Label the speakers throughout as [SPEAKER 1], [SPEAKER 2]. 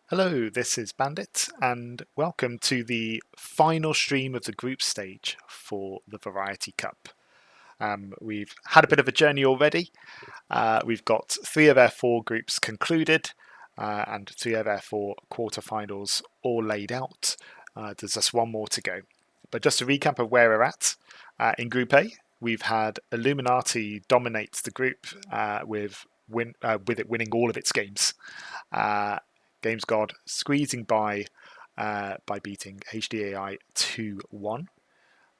[SPEAKER 1] Hello, this is Bandit, and welcome to the final stream of the group stage for the Variety Cup. We've had a bit of a journey already. We've got 3 of our 4 groups concluded, and 3 of our 4 quarterfinals all laid out. There's just one more to go. But just a recap of where we're at. In Group A, we've had Illuminati dominate the group with it winning all of its games. Games God squeezing by beating HDAI 2-1.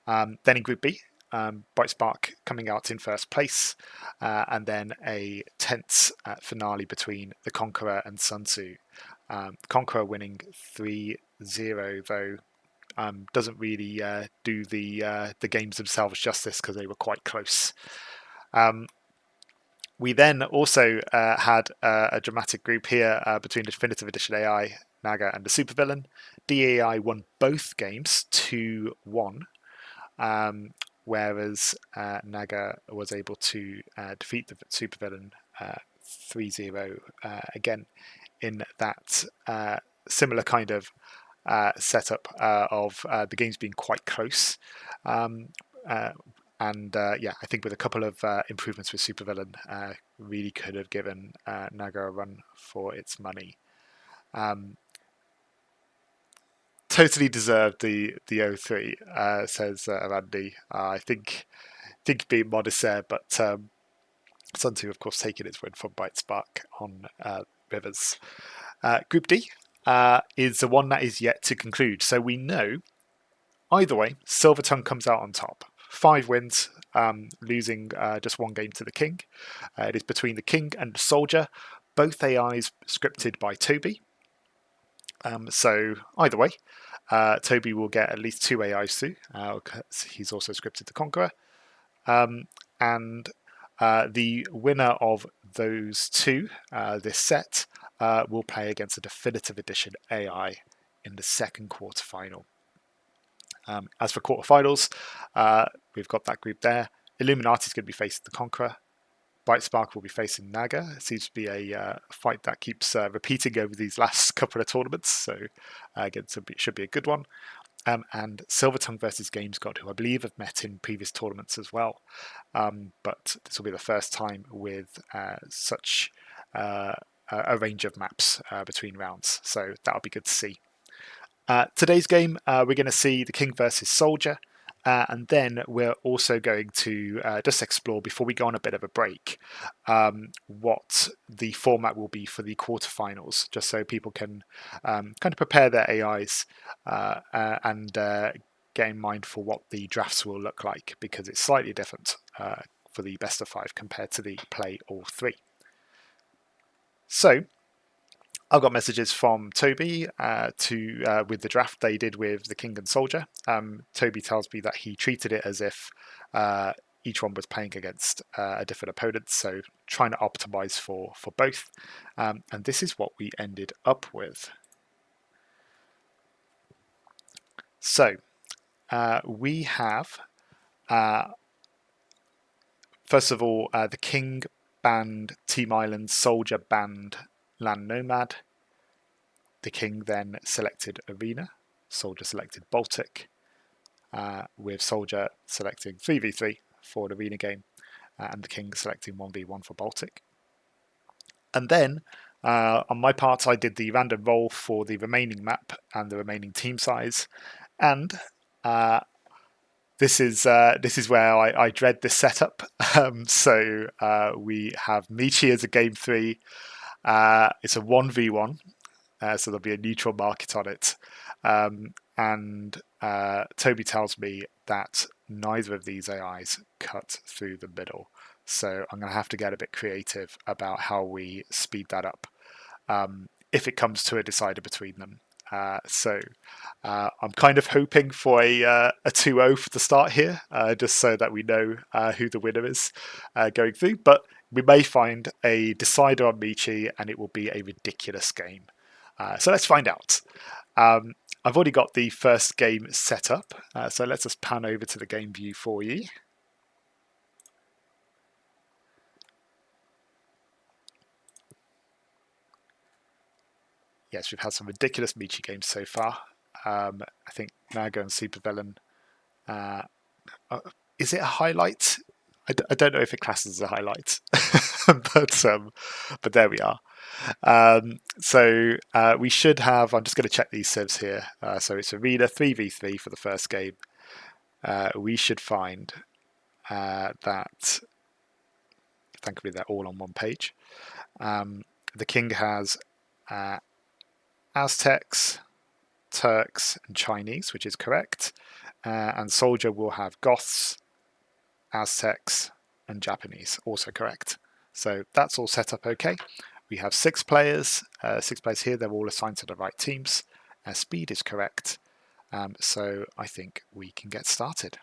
[SPEAKER 1] Then in Group B, Bright Spark coming out in first place, and then a tense finale between the Conqueror and Sun Tzu. Conqueror winning 3-0, though doesn't really do the games themselves justice because they were quite close. We then also had a dramatic group here between the Definitive Edition AI, Naga, and the Supervillain. DAI won both games 2-1, whereas Naga was able to defeat the Supervillain 3-0, again in that similar kind of setup of the games being quite close. I think with a couple of improvements with Supervillain, really could have given Naga a run for its money. Totally deserved the 0-3, says Randy. I think being modest there, but Sun Tzu, of course, taking its win from Bright Spark on Rivers. Group D is the one that is yet to conclude. So we know, either way, Silver Tongue comes out on top. 5 wins, losing just 1 game to the King. It is between the King and the Soldier, both AIs scripted by Toby. So either way, Toby will get at least 2 AIs through. He's also scripted the Conqueror. And the winner of those 2, this set, will play against a Definitive Edition AI in the second quarterfinal. As for quarterfinals, we've got that group there. Illuminati is going to be facing the Conqueror. Bright Spark will be facing Naga. It seems to be a fight that keeps repeating over these last couple of tournaments, so again, it should be a good one. And Silvertongue versus Games God, who I believe have met in previous tournaments as well. But this will be the first time with such a range of maps between rounds, so that'll be good to see. Today's game, we're going to see the King versus Soldier, and then we're also going to just explore, before we go on a bit of a break, what the format will be for the quarterfinals, just so people can kind of prepare their AIs and get in mind for what the drafts will look like, because it's slightly different for the best of 5 compared to the play all 3. So, I've got messages from Toby with the draft they did with the King and Soldier. Toby tells me that he treated it as if each one was playing against a different opponent, so trying to optimize for both. And this is what we ended up with. So we have, first of all, the King banned Team Island, Soldier banned Land Nomad. The King then selected Arena, Soldier selected Baltic, with Soldier selecting 3v3 for an Arena game, and the King selecting 1v1 for Baltic. And then, on my part, I did the random roll for the remaining map and the remaining team size, and this is where I dread this setup. So we have Michi as a game 3. It's a 1v1. So there'll be a neutral market on it. And Toby tells me that neither of these AIs cut through the middle. So I'm going to have to get a bit creative about how we speed that up if it comes to a decider between them. So I'm kind of hoping for a 2-0 for the start here, just so that we know who the winner is going through. But we may find a decider on Michi, and it will be a ridiculous game. So let's find out. I've already got the first game set up, so let's just pan over to the game view for you. yes, we've had some ridiculous Michi games so far. I think Naga and Supervillain. Uh, is it a highlight? I don't know if it classes as a highlight, but there we are. We should have. I'm just going to check these civs here. So it's Arena 3v3 for the first game. We should find that. Thankfully, they're all on one page. The king has Aztecs, Turks, and Chinese, which is correct. And soldier will have Goths, Aztecs, and Japanese, also correct. So that's all set up okay. We have 6 players, 6 players here. They're all assigned to the right teams. Speed is correct. So I think we can get started.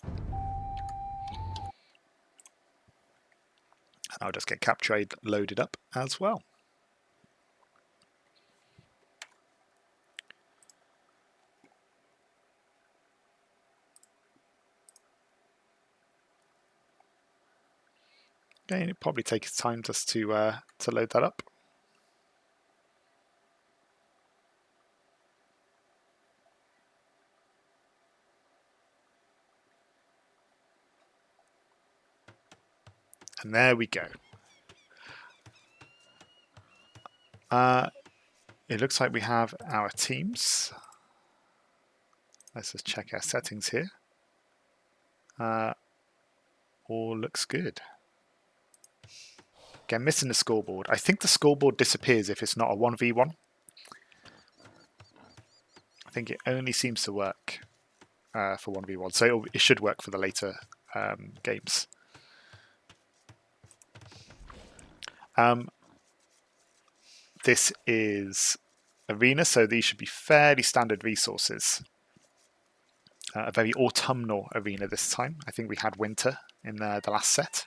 [SPEAKER 1] And I'll just get cap trade loaded up as well. Okay, it probably takes time just to load that up. And there we go. It looks like we have our teams. Let's just check our settings here. All looks good. Again, missing the scoreboard. I think the scoreboard disappears if it's not a 1v1. I think it only seems to work for 1v1. So it should work for the later games. This is Arena, so these should be fairly standard resources. A very autumnal arena this time. I think we had winter in the last set.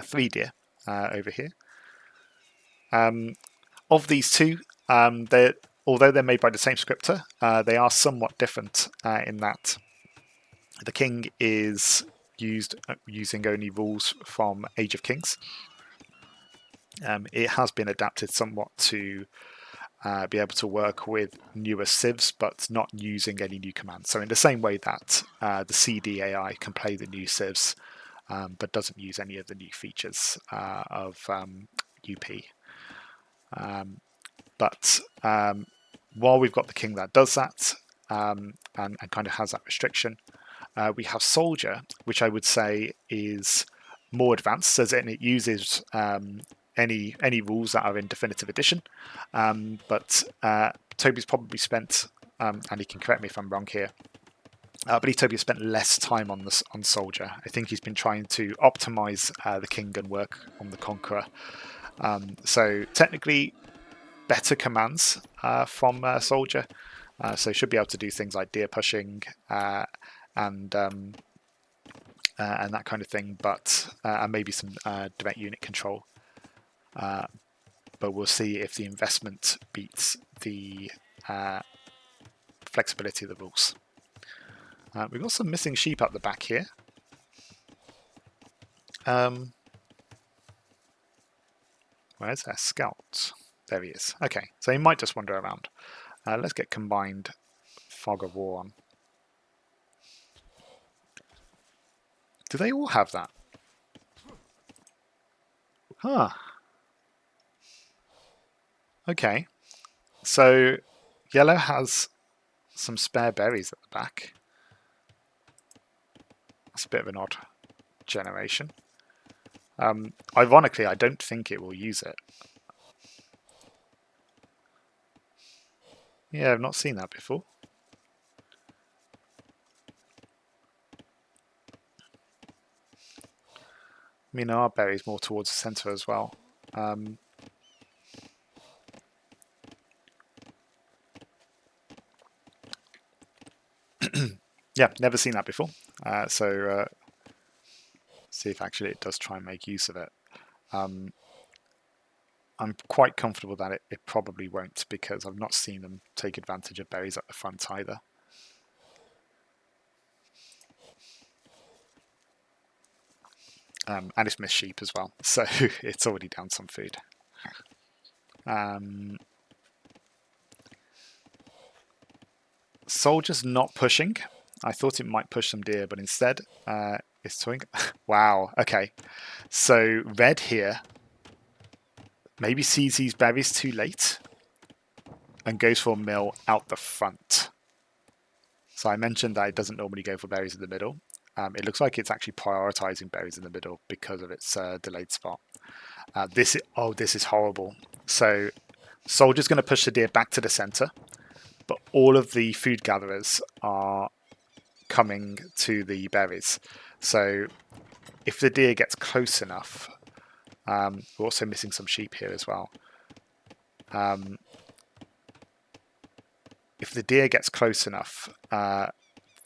[SPEAKER 1] 3 deer over here. Of these two, although they're made by the same scripter, they are somewhat different in that the king is using only rules from Age of Kings. It has been adapted somewhat to be able to work with newer civs, but not using any new commands. So in the same way that the CD AI can play the new civs, but doesn't use any of the new features of UP. But while we've got the king that does that and kind of has that restriction, we have soldier, which I would say is more advanced, as in it uses any rules that are in definitive edition. But Toby's probably spent, and he can correct me if I'm wrong here, I believe Toby has spent less time on soldier. I think he's been trying to optimize the king and work on the conqueror. So technically, better commands from soldier. So should be able to do things like deer pushing and that kind of thing, but and maybe some direct unit control. But we'll see if the investment beats the flexibility of the rules. We've got some missing sheep up the back here. Where's our scout? There he is. Okay, so he might just wander around. Let's get combined fog of war on. Do they all have that? Huh. Okay. So yellow has some spare berries at the back. That's a bit of an odd generation. Ironically, I don't think it will use it. Yeah, I've not seen that before. I mean, our berries more towards the centre as well. Yeah, never seen that before. So see if actually it does try and make use of it. I'm quite comfortable that it probably won't, because I've not seen them take advantage of berries at the front either. And it's missed sheep as well, so it's already down some food. Soldiers not pushing. I thought it might push some deer, but instead it's toying. Wow, okay. So red here maybe sees these berries too late and goes for a mill out the front. So I mentioned that it doesn't normally go for berries in the middle. It looks like it's actually prioritizing berries in the middle because of its delayed spot. This is horrible. So soldier's going to push the deer back to the center, but all of the food gatherers are coming to the berries. So if the deer gets close enough, we're also missing some sheep here as well. If the deer gets close enough,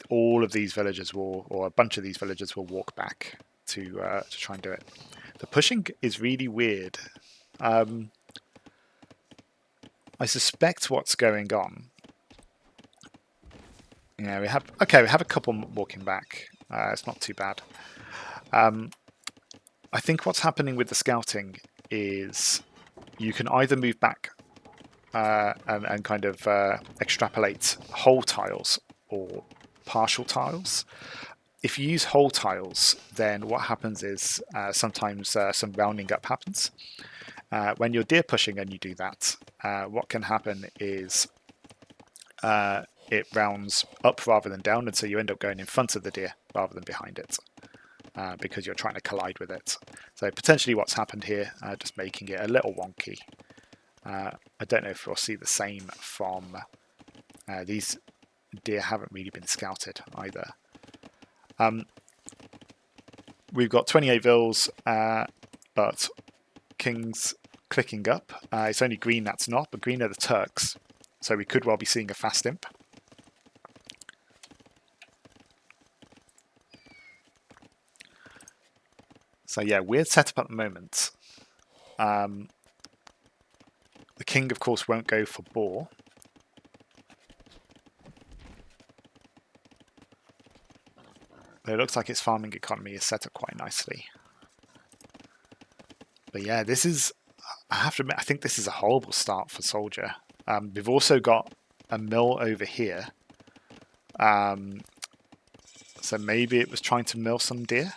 [SPEAKER 1] all of these villagers will, or a bunch of these villagers will walk back to try and do it. The pushing is really weird. I suspect what's going on. Yeah, we have a couple walking back. It's not too bad. I think what's happening with the scouting is you can either move back and kind of extrapolate whole tiles or partial tiles. If you use whole tiles, then what happens is sometimes some rounding up happens. When you're deer pushing and you do that, what can happen is it rounds up rather than down, and so you end up going in front of the deer rather than behind it. Because you're trying to collide with it. So potentially what's happened here, just making it a little wonky. I don't know if we'll see the same from these deer haven't really been scouted either. We've got 28 vills, but kings clicking up. It's only green that's not, but green are the Turks. So we could well be seeing a fast imp. So yeah, weird setup at the moment. The king, of course, won't go for boar. But it looks like its farming economy is set up quite nicely. But yeah, this is, I have to admit, I think this is a horrible start for soldier. We've also got a mill over here. So maybe it was trying to mill some deer.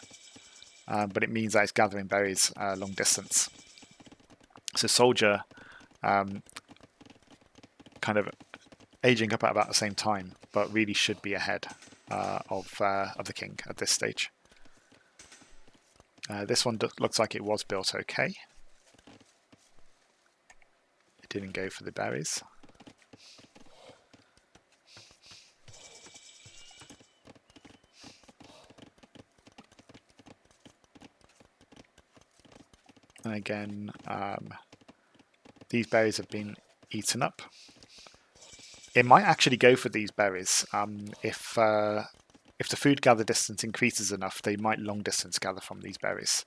[SPEAKER 1] But it means that it's gathering berries long distance. So soldier kind of aging up at about the same time, but really should be ahead of the king at this stage. This one looks like it was built okay. It didn't go for the berries. And again, these berries have been eaten up. It might actually go for these berries. If the food gather distance increases enough, they might long distance gather from these berries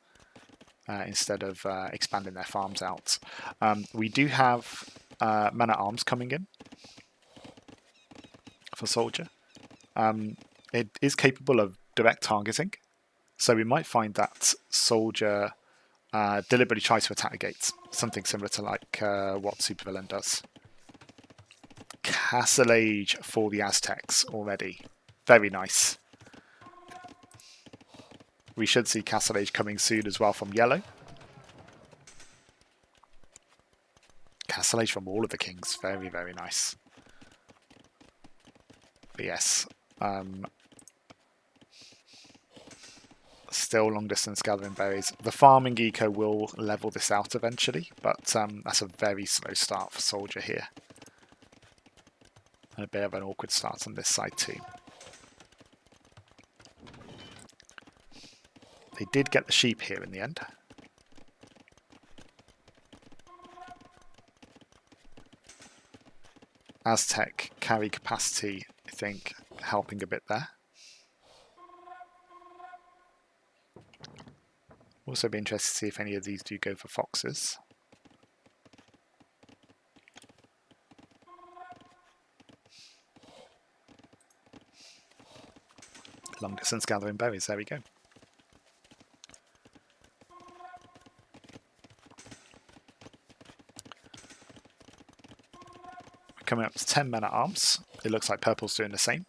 [SPEAKER 1] instead of expanding their farms out. We do have man-at-arms coming in for soldier. It is capable of direct targeting, so we might find that soldier deliberately tries to attack the gates, something similar to like what supervillain does. Castle Age for the Aztecs already. Very nice. We should see Castle Age coming soon as well from yellow. Castle Age from all of the kings. Very, very nice. But yes. Still long distance gathering berries. The farming eco will level this out eventually, but that's a very slow start for soldier here. And a bit of an awkward start on this side too. They did get the sheep here in the end. Aztec carry capacity, I think, helping a bit there. Also be interested to see if any of these do go for foxes. Long distance gathering berries, there we go. coming up to 10 men at arms. It looks like purple's doing the same.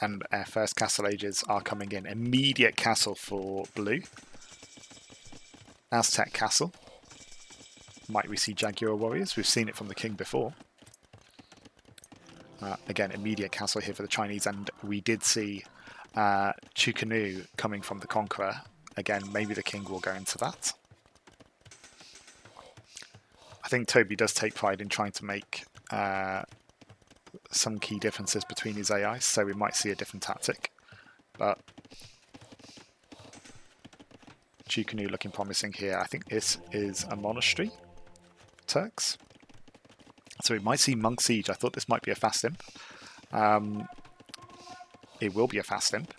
[SPEAKER 1] And our first castle ages are coming in. Immediate castle for blue. Aztec castle. Might we see Jaguar warriors? We've seen it from the king before. Again, immediate castle here for the Chinese, and we did see Chukanu coming from the conqueror. Again, maybe the king will go into that. I think Toby does take pride in trying to make some key differences between his AIs, so we might see a different tactic. But Chukanu looking promising here. I think this is a monastery, Turks. So we might see Monk Siege. I thought this might be a fast imp. It will be a fast imp.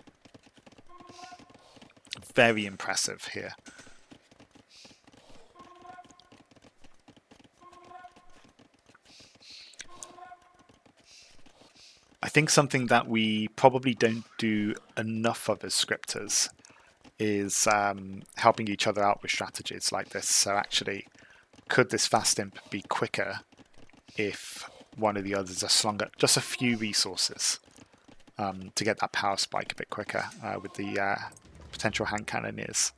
[SPEAKER 1] Very impressive here. I think something that we probably don't do enough of as scripters is helping each other out with strategies like this. So actually, could this fast imp be quicker if one of the others are slung at just a few resources to get that power spike a bit quicker with the potential hand cannoneers?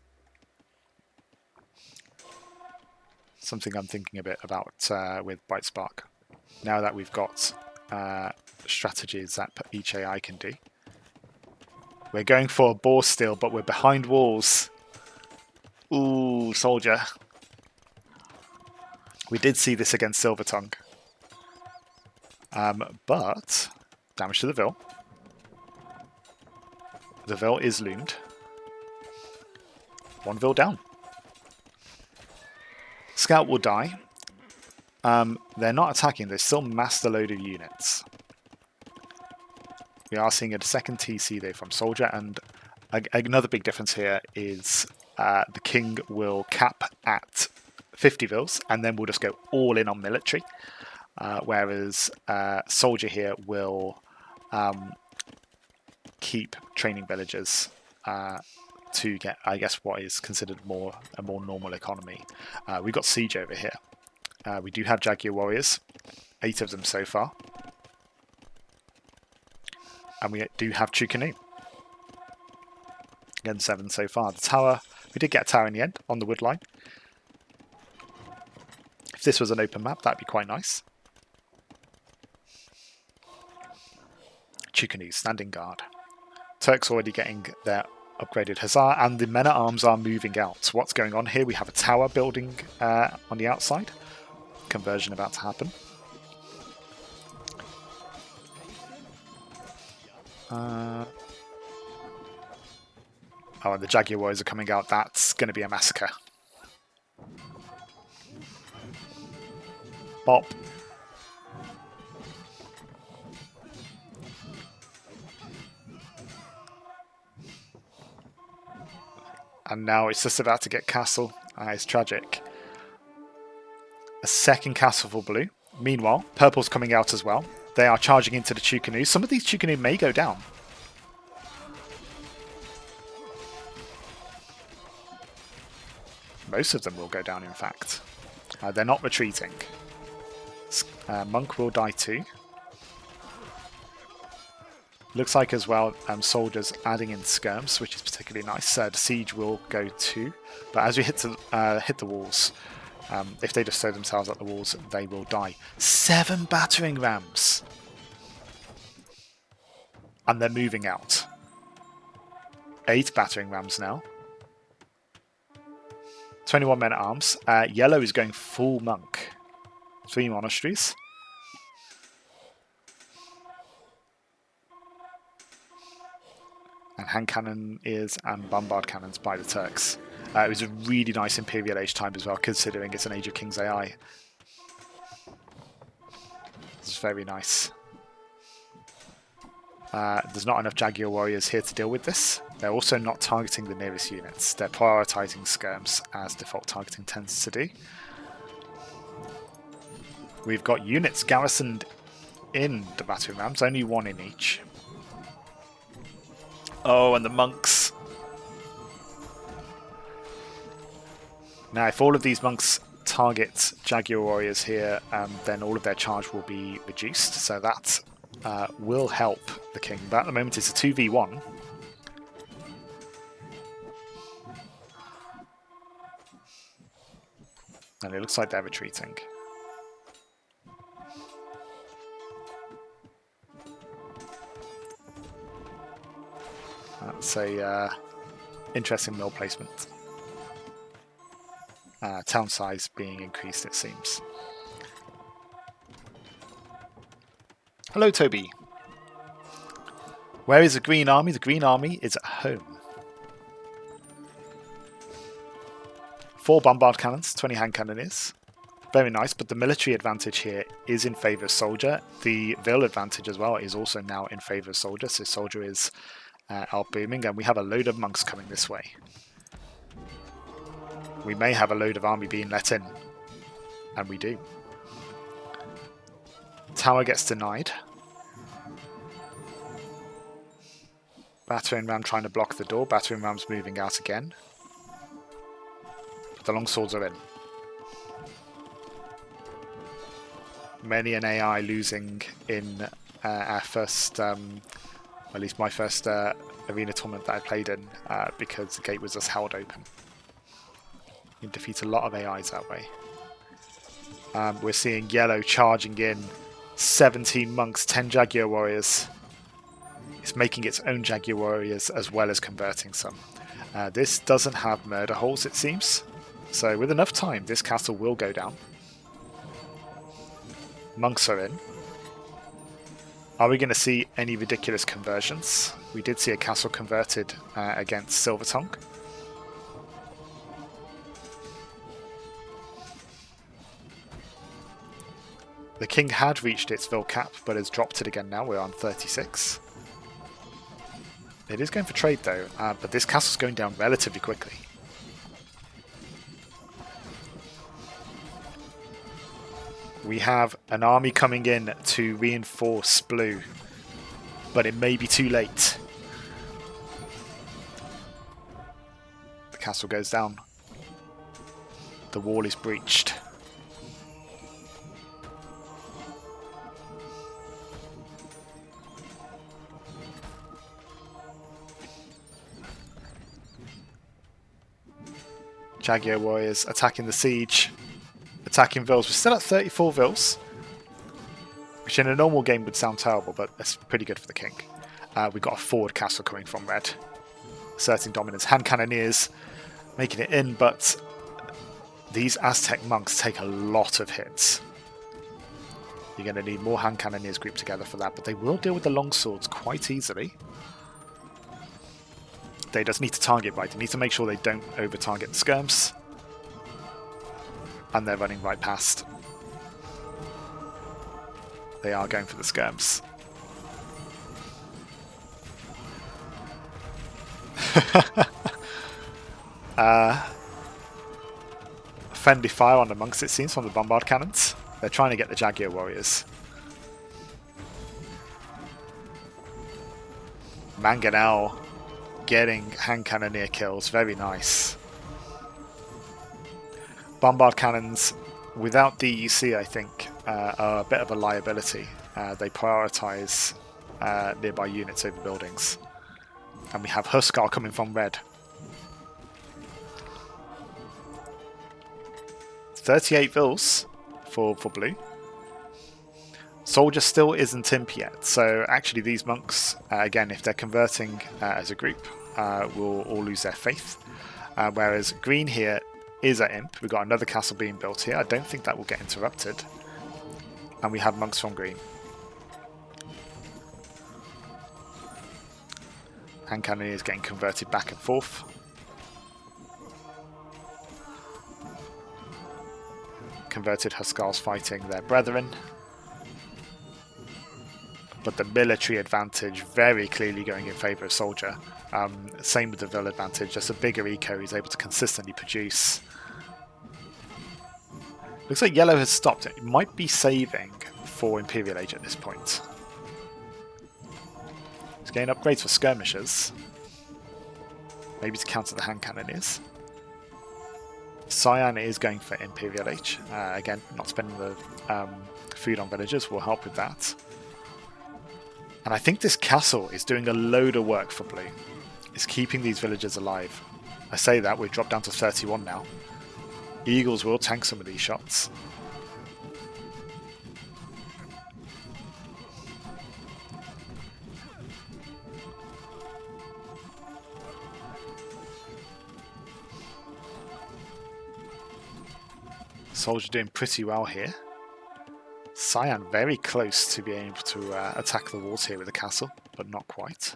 [SPEAKER 1] Something I'm thinking a bit about with Bright Spark. Now that we've got strategies that each AI can do. We're going for a boar steal, but we're behind walls. Ooh, soldier. We did see this against Silver Tongue. But damage to the Vil. The Vil is loomed. One Vil down. Scout will die. They're not attacking, they still massed a load of units. We are seeing a second TC though from Soldier, and another big difference here is the King will cap at 50 Vils, and then we'll just go all in on military. Whereas Soldier here will keep training villagers to get, I guess, what is considered a more normal economy. We've got Siege over here. We do have Jaguar warriors, 8 of them so far. And we do have Chukanu. Again, 7 so far. The tower, we did get a tower in the end on the wood line. If this was an open map, that'd be quite nice. Chukanu standing guard. Turks already getting their upgraded Hussar, and the men at arms are moving out. So what's going on here? We have a tower building on the outside. Conversion about to happen. Oh, and the Jaguar warriors are coming out. That's going to be a massacre. Bop. And now it's just about to get castle. It's tragic. A second castle for blue. Meanwhile, purple's coming out as well. They are charging into the Chukanu. Some of these Chukanu may go down. Most of them will go down, in fact. They're not retreating. Monk will die too. Looks like as well soldiers adding in skirms, which is particularly nice. The siege will go too. But as we hit the walls, if they just throw themselves at the walls, they will die. 7 battering rams! And they're moving out. 8 battering rams now. 21 men at arms. Yellow is going full monk. 3 monasteries. And hand cannoneers and bombard cannons by the Turks. It was a really nice Imperial Age time as well, considering it's an Age of Kings AI. It's very nice. There's not enough Jaguar warriors here to deal with this. They're also not targeting the nearest units. They're prioritising skirms, as default targeting tends to do. We've got units garrisoned in the battering rams, only 1 in each. Oh, and the monks. Now, if all of these monks target Jaguar Warriors here, then all of their charge will be reduced. So that will help the king. But at the moment it's a 2v1. And it looks like they're retreating. That's a interesting mill placement. Town size being increased, it seems. Hello, Toby. Where is the Green Army? The Green Army is at home. 4 bombard cannons, 20 hand cannoneers. Very nice, but the military advantage here is in favour of soldier. The Vil advantage as well is also now in favour of soldier, so soldier is out booming, and we have a load of monks coming this way. We may have a load of army being let in, and we do. Tower gets denied. Battering ram trying to block the door. Battering ram's moving out again. But the longswords are in. Many an AI losing in our first, at least my first arena tournament that I played in, because the gate was just held open. You can defeat a lot of AIs that way. We're seeing yellow charging in. 17 monks, 10 Jaguar warriors. It's making its own Jaguar warriors as well as converting some. This doesn't have murder holes, it seems. So with enough time, this castle will go down. Monks are in. Are we going to see any ridiculous conversions? We did see a castle converted against Silver Tongue. The king had reached its Vil cap, but has dropped it again now. We're on 36. It is going for trade though, but this castle's going down relatively quickly. We have an army coming in to reinforce blue, but it may be too late. The castle goes down. The wall is breached. Jaguar warriors attacking the siege, attacking Vils. We're still at 34 Vils, which in a normal game would sound terrible, but that's pretty good for the king. We've got a forward castle coming from red, asserting dominance. Hand cannoneers making it in, but these Aztec monks take a lot of hits. You're going to need more hand cannoneers grouped together for that, but they will deal with the longswords quite easily. They just need to target right. They need to make sure they don't over-target the skirms. And they're running right past. They are going for the skirms. Friendly fire on the monks, it seems, from the bombard cannons. They're trying to get the Jaguar warriors. Mangonel getting hand cannoneer kills, very nice. Bombard cannons without DEC, I think, are a bit of a liability. They prioritise nearby units over buildings. And we have Huskar coming from red. 38 Vils for blue. Soldier still isn't imp yet, so actually these monks, again, if they're converting as a group, will all lose their faith. Whereas green here is at imp. We've got another castle being built here. I don't think that will get interrupted. And we have monks from green. Hand cannoneers getting converted back and forth. Converted Huskars fighting their brethren. But the military advantage very clearly going in favour of soldier. Same with the Vil advantage, just a bigger eco he's able to consistently produce. Looks like yellow has stopped it. It might be saving for Imperial Age at this point. It's getting upgrades for skirmishers. Maybe to counter the hand cannoneers. Cyan is going for Imperial H. Again, not spending the food on villagers will help with that. And I think this castle is doing a load of work for blue. It's keeping these villagers alive. I say that, we've dropped down to 31 now. Eagles will tank some of these shots. Soldier doing pretty well here. Cyan very close to being able to attack the walls here with the castle, but not quite.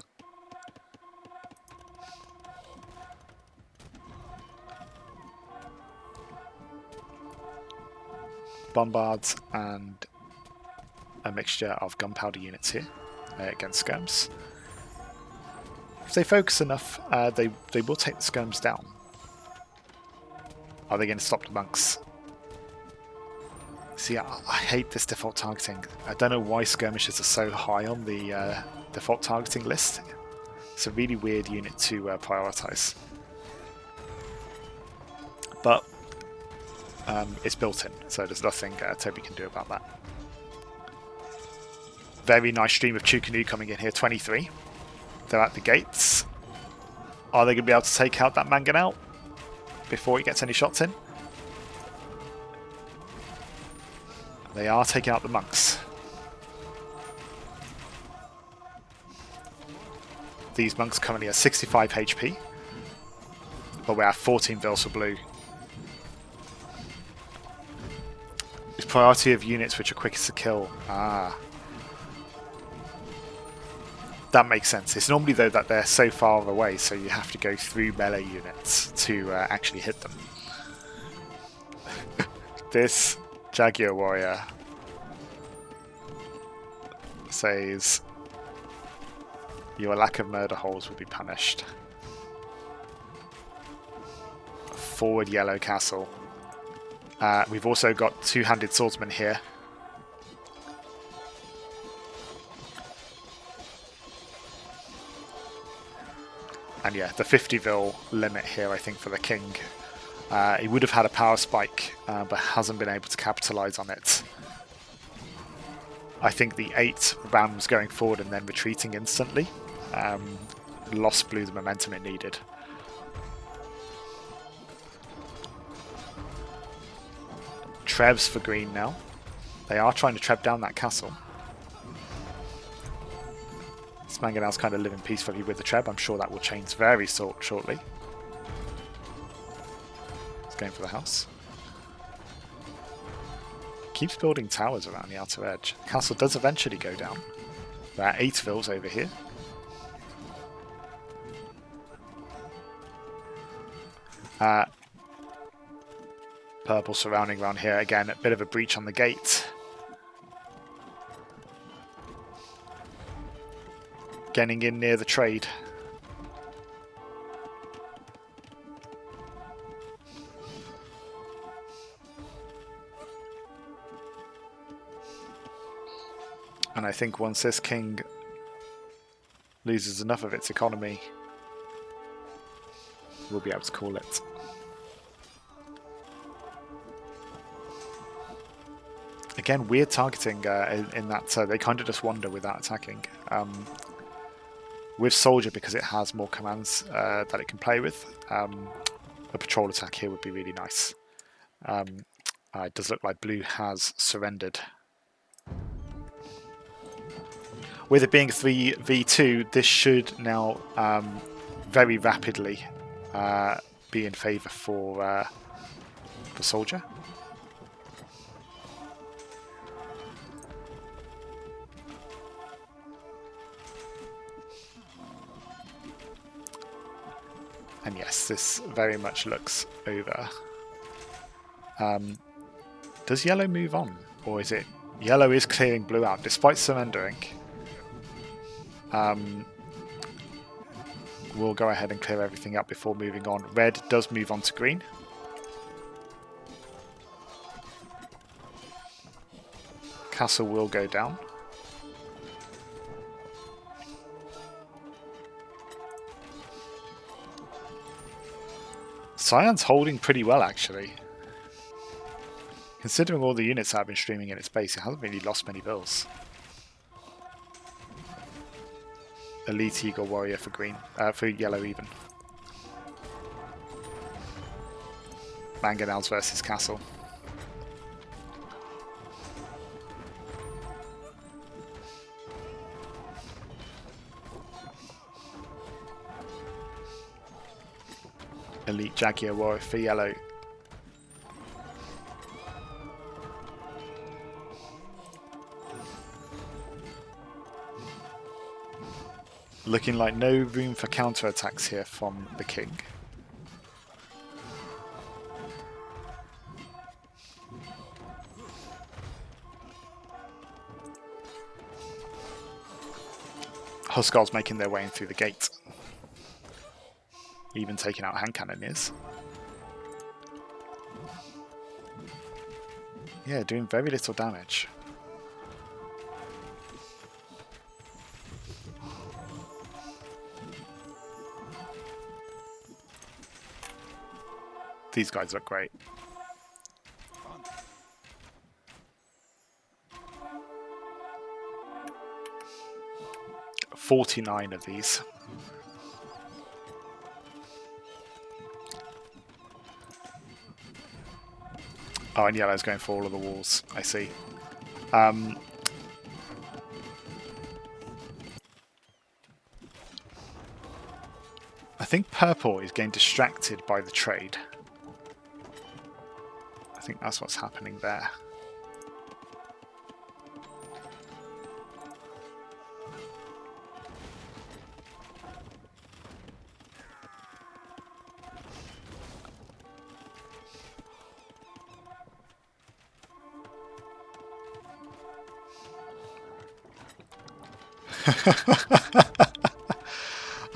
[SPEAKER 1] Bombards and a mixture of gunpowder units here against skirms. If they focus enough, they will take the skirms down. Are they going to stop the monks? See, I hate this default targeting. I don't know why skirmishers are so high on the default targeting list. It's a really weird unit to prioritize. But it's built in, so there's nothing Toby can do about that. Very nice stream of Chukanu coming in here, 23. They're at the gates. Are they going to be able to take out that Mangonel before he gets any shots in? They are taking out the monks. These monks currently at 65 HP, but we have 14 vills for blue. It's priority of units which are quickest to kill. Ah. That makes sense. It's normally though that they're so far away, so you have to go through melee units to actually hit them. This Jaguar warrior says your lack of murder holes will be punished. Forward yellow castle. We've also got two-handed swordsman here. And yeah, the 50 vil limit here, I think, for the king. He would have had a power spike, but hasn't been able to capitalize on it. I think the 8 rams going forward and then retreating instantly lost blue the momentum it needed. Trebs for green now. They are trying to treb down that castle. Mangonel's kind of living peacefully with the treb. I'm sure that will change very shortly. He's going for the house. Keeps building towers around the outer edge. The castle does eventually go down. There are 8 vills over here. Purple surrounding around here. Again, a bit of a breach on the gate. Getting in near the trade. And I think once this king loses enough of its economy, we'll be able to call it. Again, weird targeting in that they kind of just wander without attacking. With Soldier, because it has more commands that it can play with, a patrol attack here would be really nice. It does look like blue has surrendered. With it being 3v2, this should now very rapidly be in favour for Soldier. And yes, this very much looks over. Does yellow move on? Or is it... Yellow is clearing blue out, despite surrendering. We'll go ahead and clear everything up before moving on. Red does move on to green. Castle will go down. Cyan's holding pretty well, actually. Considering all the units that have been streaming in its base, it hasn't really lost many bills. Elite Eagle Warrior for green, for yellow even. Mangonels versus Castle. Elite Jaguar Warrior for yellow. Looking like no room for counterattacks here from the king. Huskarls making their way in through the gate. Even taking out hand cannoneers. Yeah, doing very little damage. These guys look great. $49 of these. Oh, and yellow's going for all of the walls. I see. I think purple is getting distracted by the trade. I think that's what's happening there.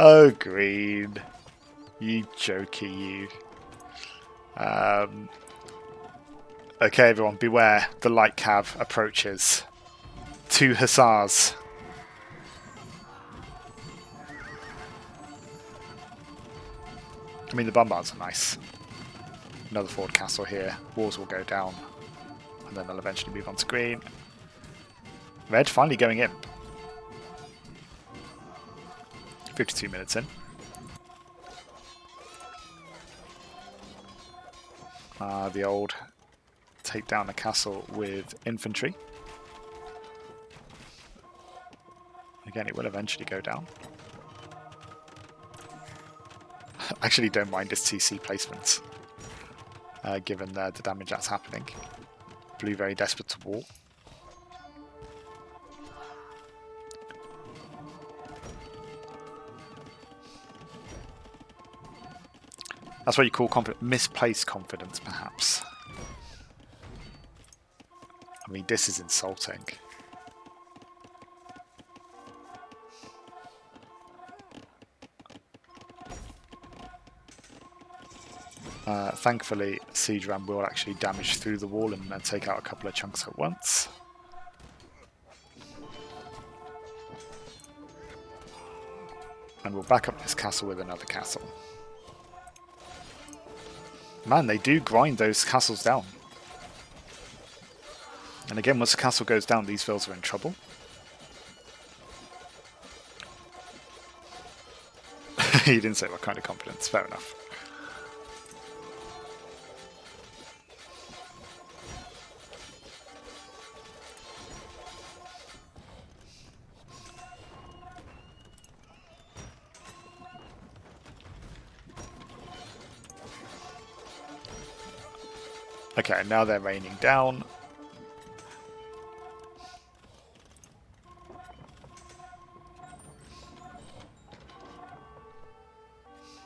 [SPEAKER 1] Oh, green. You jokey, you. Okay, everyone, beware. The light cav approaches. 2 hussars. I mean, the bombards are nice. Another forward castle here. Walls will go down. And then they'll eventually move on to green. Red finally going in. 52 minutes in. The old take down the castle with infantry. Again, it will eventually go down. Actually don't mind this TC placement, given the damage that's happening. Blue very desperate to wall. That's what you call misplaced confidence, perhaps. I mean, this is insulting. Thankfully, Siege Ram will actually damage through the wall and take out a couple of chunks at once. And we'll back up this castle with another castle. Man, they do grind those castles down. And again, once the castle goes down, these villas are in trouble. He didn't say what kind of confidence, fair enough. Okay, now they're raining down.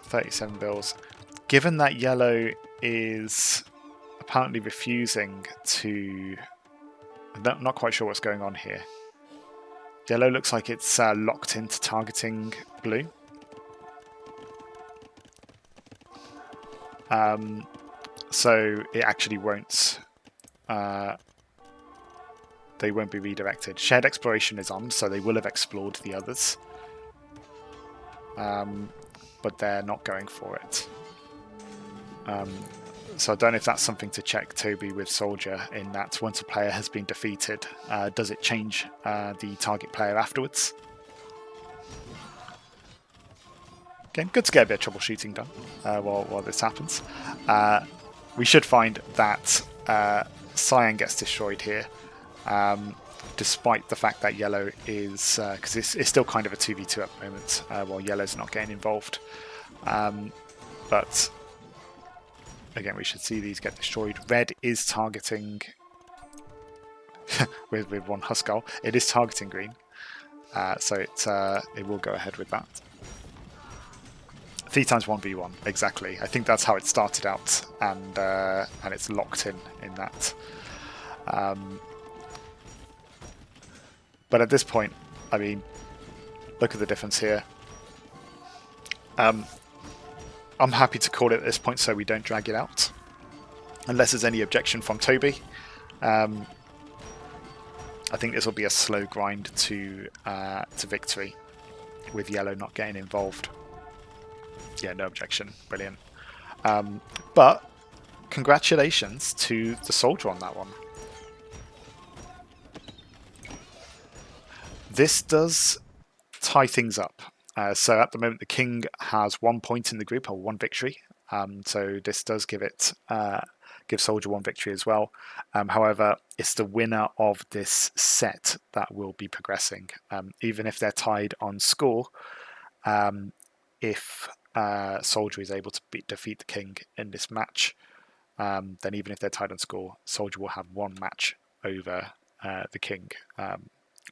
[SPEAKER 1] $37 bills. Given that yellow is apparently refusing to... I'm not quite sure what's going on here. Yellow looks like it's locked into targeting blue. So it actually won't... they won't be redirected. Shared exploration is on, so they will have explored the others. But they're not going for it. So I don't know if that's something to check, Toby, with Soldier, in that once a player has been defeated, does it change the target player afterwards? Okay, good to get a bit of troubleshooting done while this happens. We should find that Cyan gets destroyed here, despite the fact that Yellow is... because it's still kind of a 2v2 at the moment, while Yellow's not getting involved. But again, we should see these get destroyed. Red is targeting... with one Huskarl. It is targeting green, so it will go ahead with that. 3 times 1v1, exactly. I think that's how it started out, and it's locked in that. But at this point, I mean, look at the difference here. I'm happy to call it at this point so we don't drag it out, unless there's any objection from Toby. I think this will be a slow grind to victory, with Yellow not getting involved. Yeah, no objection. Brilliant. But congratulations to the Soldier on that one. This does tie things up. So at the moment, the King has 1 point in the group, or 1 victory. So this does give Soldier 1 victory as well. However, it's the winner of this set that will be progressing. Even if they're tied on score, if Soldier is able to defeat the King in this match, then even if they're tied on score, Soldier will have 1 match over the King,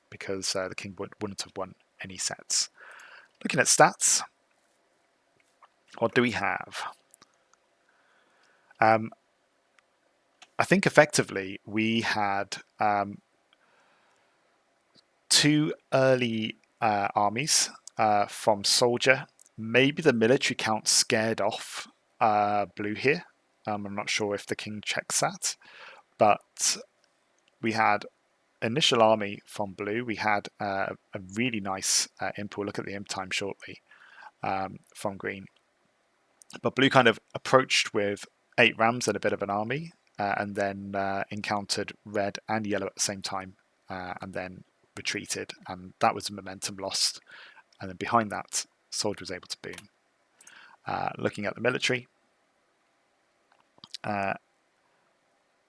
[SPEAKER 1] because the King wouldn't have won any sets. Looking at stats, what do we have? I think effectively we had 2 early armies from Soldier. Maybe the military count scared off Blue here. I'm not sure if the King checks that, but we had initial army from Blue. We had a really nice imp. We'll look at the imp time shortly from Green. But Blue kind of approached with 8 rams and a bit of an army, and then encountered Red and Yellow at the same time, and then retreated, and that was momentum lost. And then behind that, Soldier was able to boom. Looking at the military,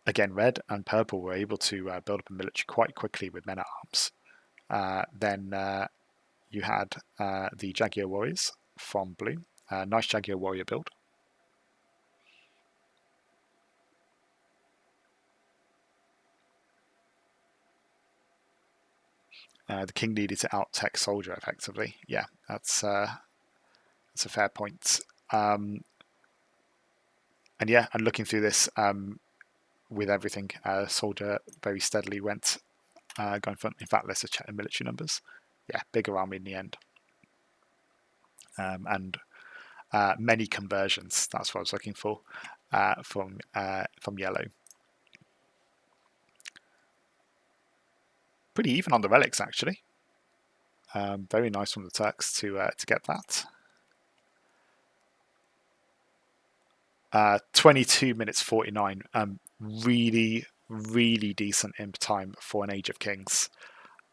[SPEAKER 1] again, Red and Purple were able to build up a military quite quickly with men at arms. Then you had the Jaguar Warriors from Blue. Nice Jaguar Warrior build. The King needed to out-tech Soldier effectively. Yeah, that's a fair point. And yeah, and looking through this, with everything, Soldier very steadily went going front. In fact, let's just check the military numbers. Yeah, bigger army in the end. And many conversions. That's what I was looking for from Yellow. Pretty even on the relics, actually. Very nice from the Turks to get that. 22 minutes 49. Really, really decent imp time for an Age of Kings.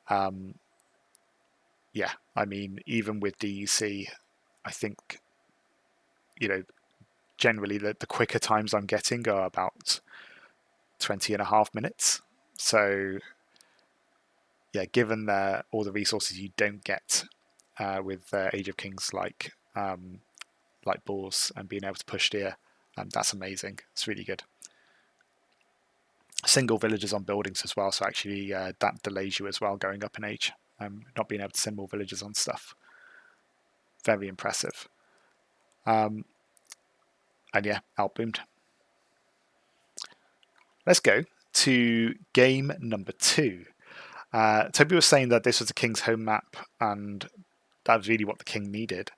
[SPEAKER 1] Yeah, I mean, even with DUC, I think, generally the quicker times I'm getting are about 20.5 minutes. So yeah, given all the resources you don't get with Age of Kings, like Boars and being able to push deer, that's amazing. It's really good. Single villagers on buildings as well, so actually that delays you as well going up in age. Not being able to send more villagers on stuff. Very impressive. And yeah, outboomed. Let's go to game number 2. Toby was saying that this was the King's home map, and that was really what the King needed.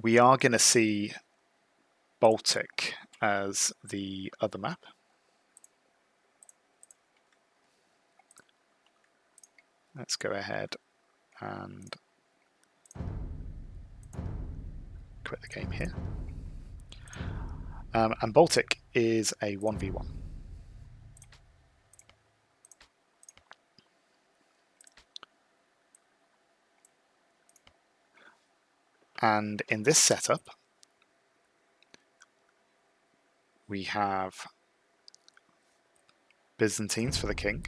[SPEAKER 1] We are going to see Baltic as the other map. Let's go ahead and quit the game here. And Baltic is a 1v1. And in this setup, we have Byzantines for the king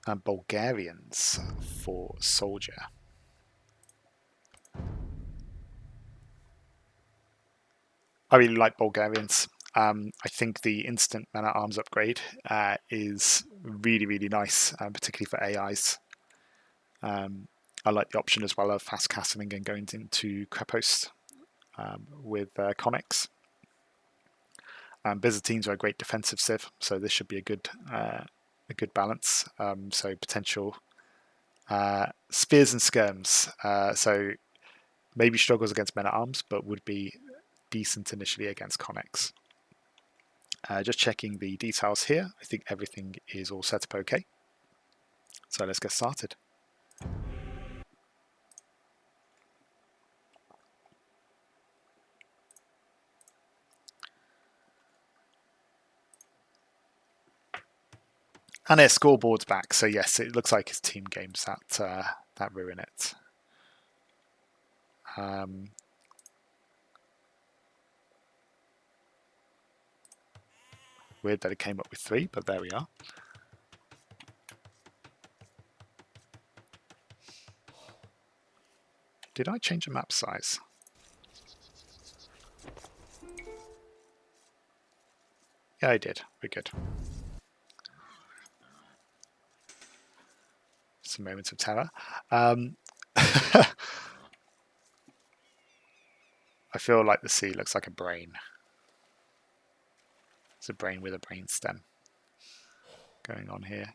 [SPEAKER 1] and Bulgarians for soldier. I really like Bulgarians. I think the instant man-at-arms upgrade is really, really nice, particularly for AIs. I like the option as well of fast castling and going into Krepos with Connex. Byzantines are a great defensive civ, so this should be a good balance. So potential spears and skirms. So maybe struggles against men-at-arms, but would be decent initially against Connex. Just checking the details here. I think everything is all set up okay. So let's get started. And their scoreboard's back, so yes, it looks like it's team games that ruin it. Weird that it came up with 3, but there we are. Did I change the map size? Yeah, I did. We're good. Some moments of terror. I feel like the sea looks like a brain. It's a brain with a brain stem going on here.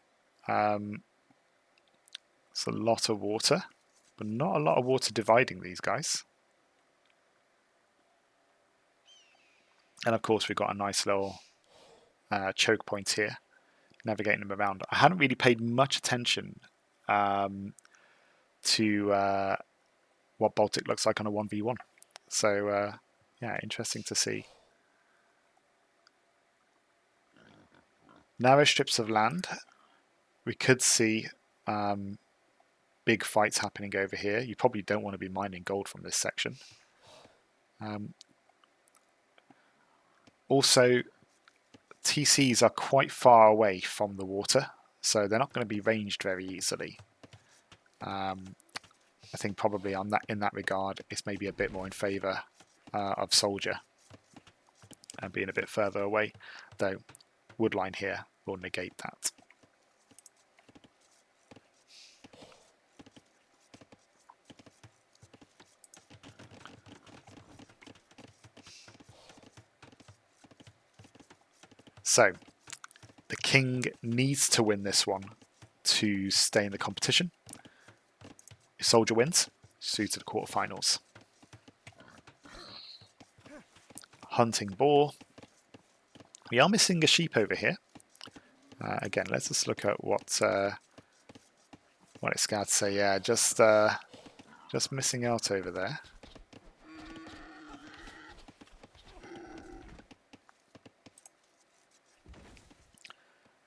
[SPEAKER 1] It's a lot of water, but not a lot of water dividing these guys. And of course, we've got a nice little choke point here, navigating them around. I hadn't really paid much attention to what Baltic looks like on a 1v1. So, yeah, interesting to see. Narrow strips of land. We could see big fights happening over here. You probably don't want to be mining gold from this section. Also, TCs are quite far away from the water, so they're not going to be ranged very easily. I think probably in that regard, it's maybe a bit more in favour of soldier and being a bit further away, though woodline here will negate that. So the king needs to win this one to stay in the competition. If soldier wins, through to the quarterfinals. Hunting boar. We are missing a sheep over here. Again, let's just look at what its scouts say. Yeah, just missing out over there.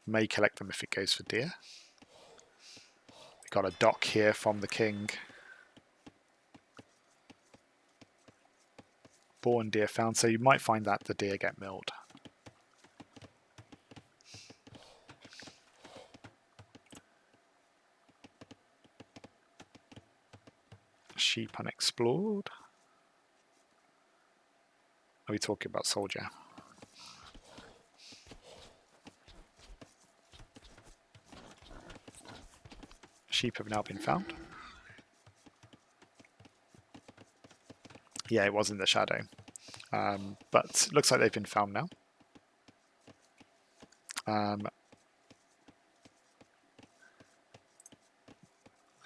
[SPEAKER 1] May collect them if it goes for deer. We've got a dock here from the king. Boar and deer found, so you might find that the deer get milled. Sheep unexplored. Are we talking about soldier? Sheep have now been found. Yeah, it was in the shadow. But looks like they've been found now.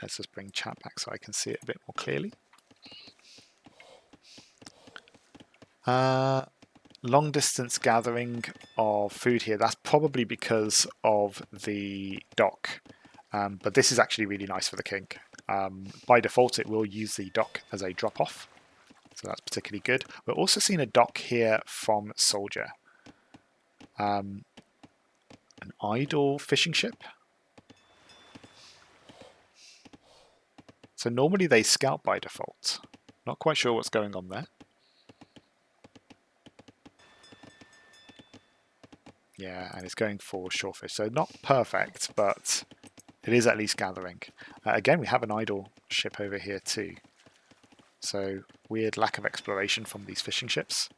[SPEAKER 1] Let's just bring chat back so I can see it a bit more clearly. Long distance gathering of food here. That's probably because of the dock. But this is actually really nice for the king. By default, it will use the dock as a drop-off. So that's particularly good. We're also seeing a dock here from Soldier. An idle fishing ship. So normally they scout by default. Not quite sure what's going on there. Yeah, and it's going for shorefish. So not perfect, but it is at least gathering. Again, we have an idle ship over here too. So weird lack of exploration from these fishing ships.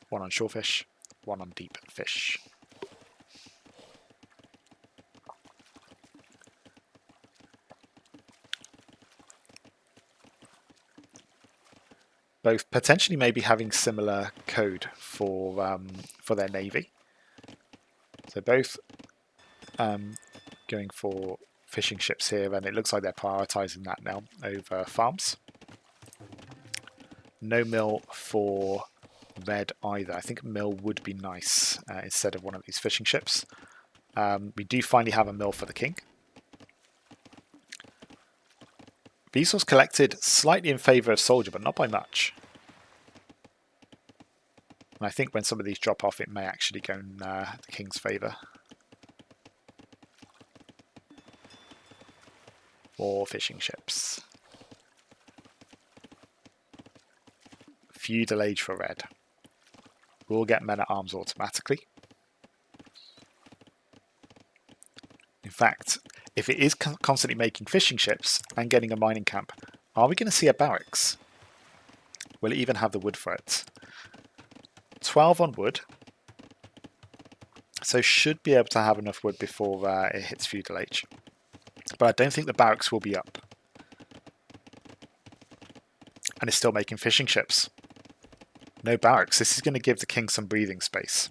[SPEAKER 1] One on shorefish, one on deep fish. Both potentially maybe having similar code for their navy. So both going for fishing ships here, and it looks like they're prioritizing that now over farms. No mill for red either. I think mill would be nice instead of one of these fishing ships. We do finally have a mill for the king. Resource collected slightly in favor of soldier, but not by much. And I think when some of these drop off, it may actually go in the king's favor. More fishing ships. Feudal age for red. We'll get men at arms automatically. In fact, if it is constantly making fishing ships and getting a mining camp, are we going to see a barracks? Will it even have the wood for it? 12 on wood. So should be able to have enough wood before it hits feudal age. But I don't think the barracks will be up. And it's still making fishing ships. No barracks. This is going to give the king some breathing space.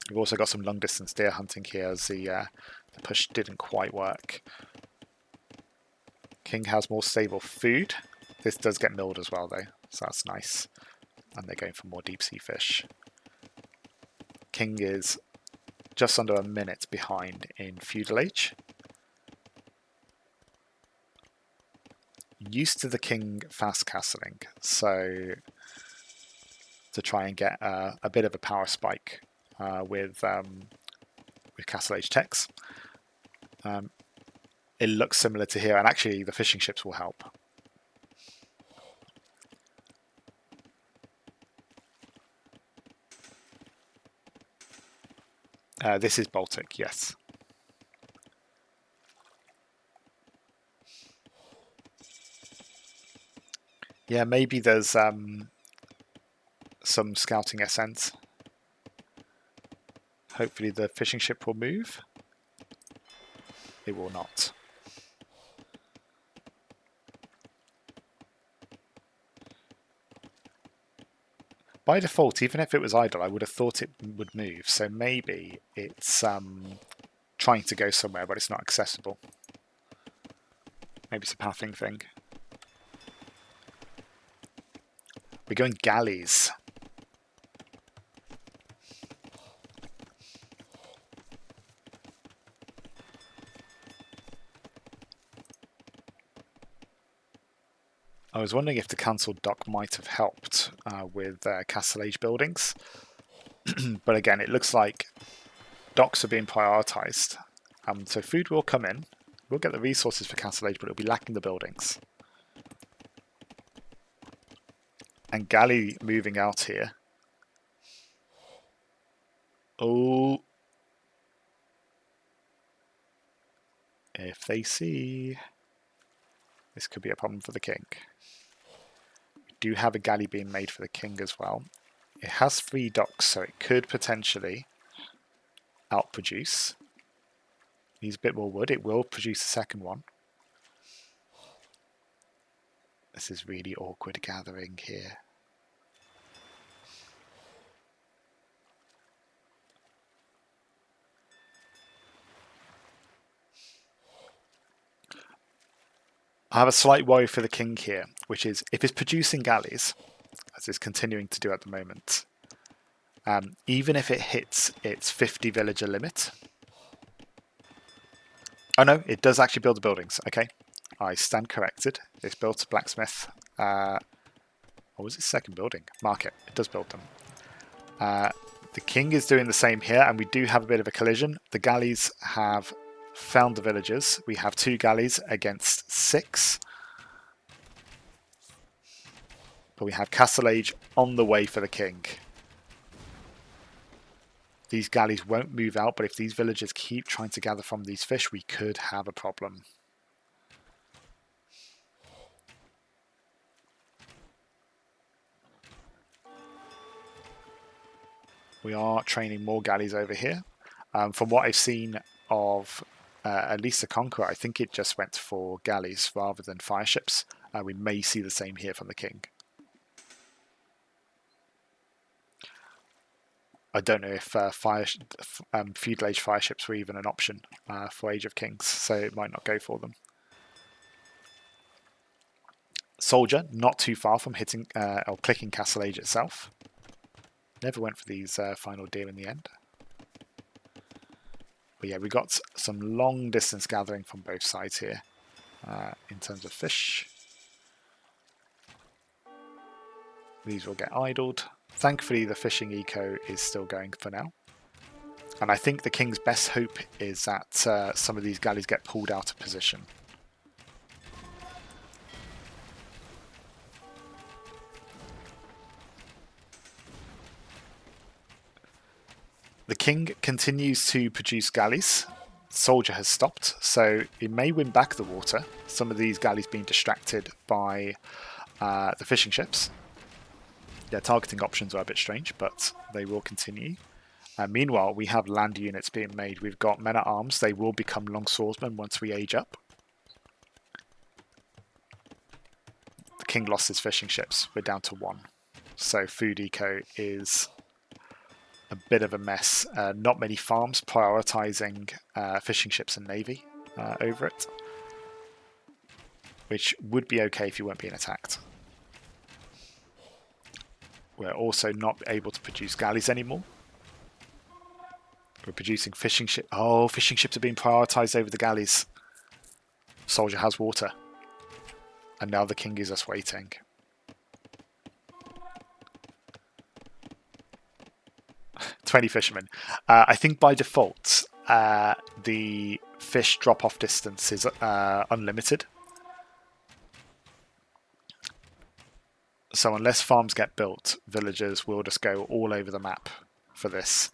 [SPEAKER 1] We've also got some long distance deer hunting here as the push didn't quite work. King has more stable food. This does get milled as well though, so that's nice. And they're going for more deep sea fish. King is just under a minute behind in feudal age. Used to the king fast castling, so to try and get a bit of a power spike with castle age techs. It looks similar to here, and actually the fishing ships will help. This is Baltic, yes. Yeah, maybe there's some scouting ascent. Hopefully the fishing ship will move. It will not. By default, even if it was idle, I would have thought it would move. So maybe it's trying to go somewhere, but it's not accessible. Maybe it's a pathing thing. We're going galleys. I was wondering if the cancelled dock might have helped with castle age buildings. But again, it looks like docks are being prioritised. So food will come in. We'll get the resources for castle age, but it'll be lacking the buildings. And galley moving out here. Oh. If they see... This could be a problem for the king. We do have a galley being made for the king as well. It has 3 docks, so it could potentially outproduce. Needs a bit more wood. It will produce a second one. This is really awkward gathering here. I have a slight worry for the king here, which is if it's producing galleys, as it's continuing to do at the moment, even if it hits its 50 villager limit. Oh no, it does actually build the buildings. Okay, I stand corrected. It's built a blacksmith. Or Or was it second building? Market. It does build them. The king is doing the same here, and we do have a bit of a collision. The galleys have found the villagers. We have 2 galleys against 6. But we have Castle Age on the way for the king. These galleys won't move out, but if these villagers keep trying to gather from these fish, we could have a problem. We are training more galleys over here. From what I've seen of at least the Conqueror, I think it just went for galleys rather than fire ships. We may see the same here from the king. I don't know if feudal age fire ships were even an option for Age of Kings, so it might not go for them. Soldier, not too far from hitting or clicking Castle Age itself. Never went for these final deer in the end. But yeah, we got some long distance gathering from both sides here in terms of fish. These will get idled. Thankfully, the fishing eco is still going for now. And I think the king's best hope is that some of these galleys get pulled out of position. The king continues to produce galleys. Soldier has stopped, so it may win back the water. Some of these galleys being distracted by the fishing ships. Their targeting options are a bit strange, but they will continue. Meanwhile, we have land units being made. We've got men-at-arms. They will become longswordmen once we age up. The king lost his fishing ships. We're down to 1. So food eco is a bit of a mess. Not many farms prioritizing fishing ships and navy over it, which would be okay if you weren't being attacked. We're also not able to produce galleys anymore. We're producing fishing ships. Oh, fishing ships are being prioritized over the galleys. Soldier has water. And now the king is us waiting. "20 fishermen." I think by default, the fish drop-off distance is unlimited. So unless farms get built, villagers will just go all over the map for this.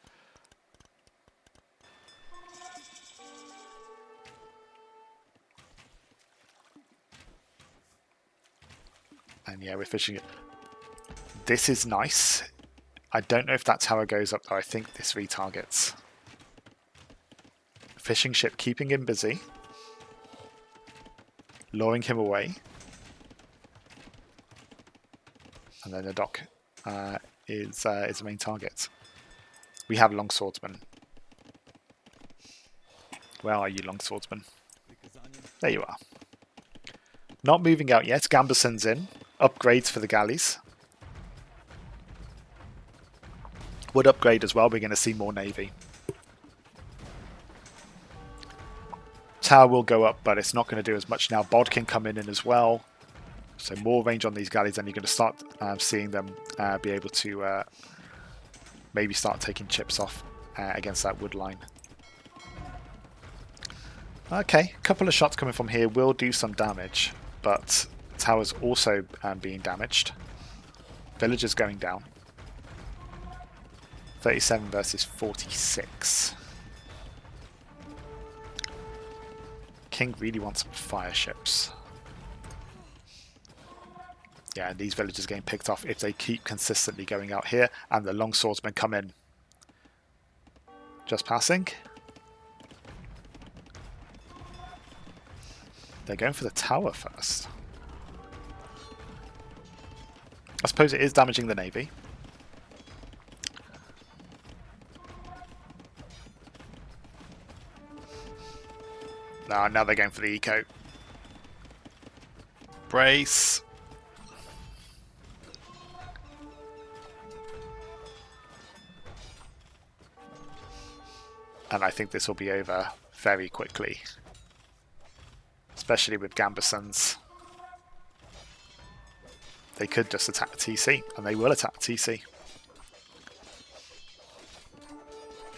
[SPEAKER 1] And yeah, we're fishing it. This is nice. I don't know if that tower goes up though. I think this retargets. Fishing ship keeping him busy. Luring him away. And then the dock is the main target. We have longswordsmen. Where are you, longswordsmen? There you are. Not moving out yet. Gambeson's in. Upgrades for the galleys. Would upgrade as well. We're going to see more navy. Tower will go up, but it's not going to do as much now. Bod can come in as well. So more range on these galleys, and you're going to start seeing them be able to maybe start taking chips off against that wood line. Okay, a couple of shots coming from here will do some damage, but tower's also being damaged. Villagers going down. 37 versus 46. King really wants some fire ships. Yeah, and these villagers getting picked off if they keep consistently going out here, and the longswordsmen come in. Just passing. They're going for the tower first. I suppose it is damaging the navy. Now they're going for the eco. Brace. And I think this will be over very quickly. Especially with Gambesons. They could just attack the TC, and they will attack the TC.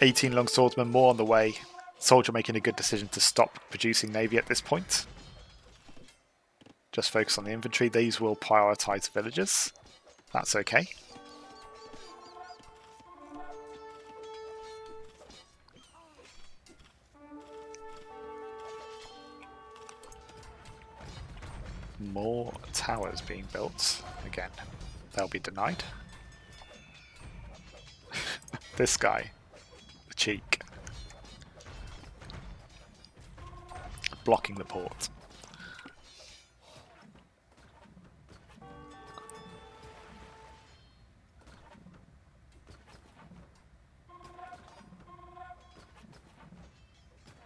[SPEAKER 1] 18 long swordsmen more on the way. Soldier making a good decision to stop producing navy at this point. Just focus on the infantry. These will prioritise villagers. That's okay. More towers being built. Again, they'll be denied. This guy, the cheek, blocking the port.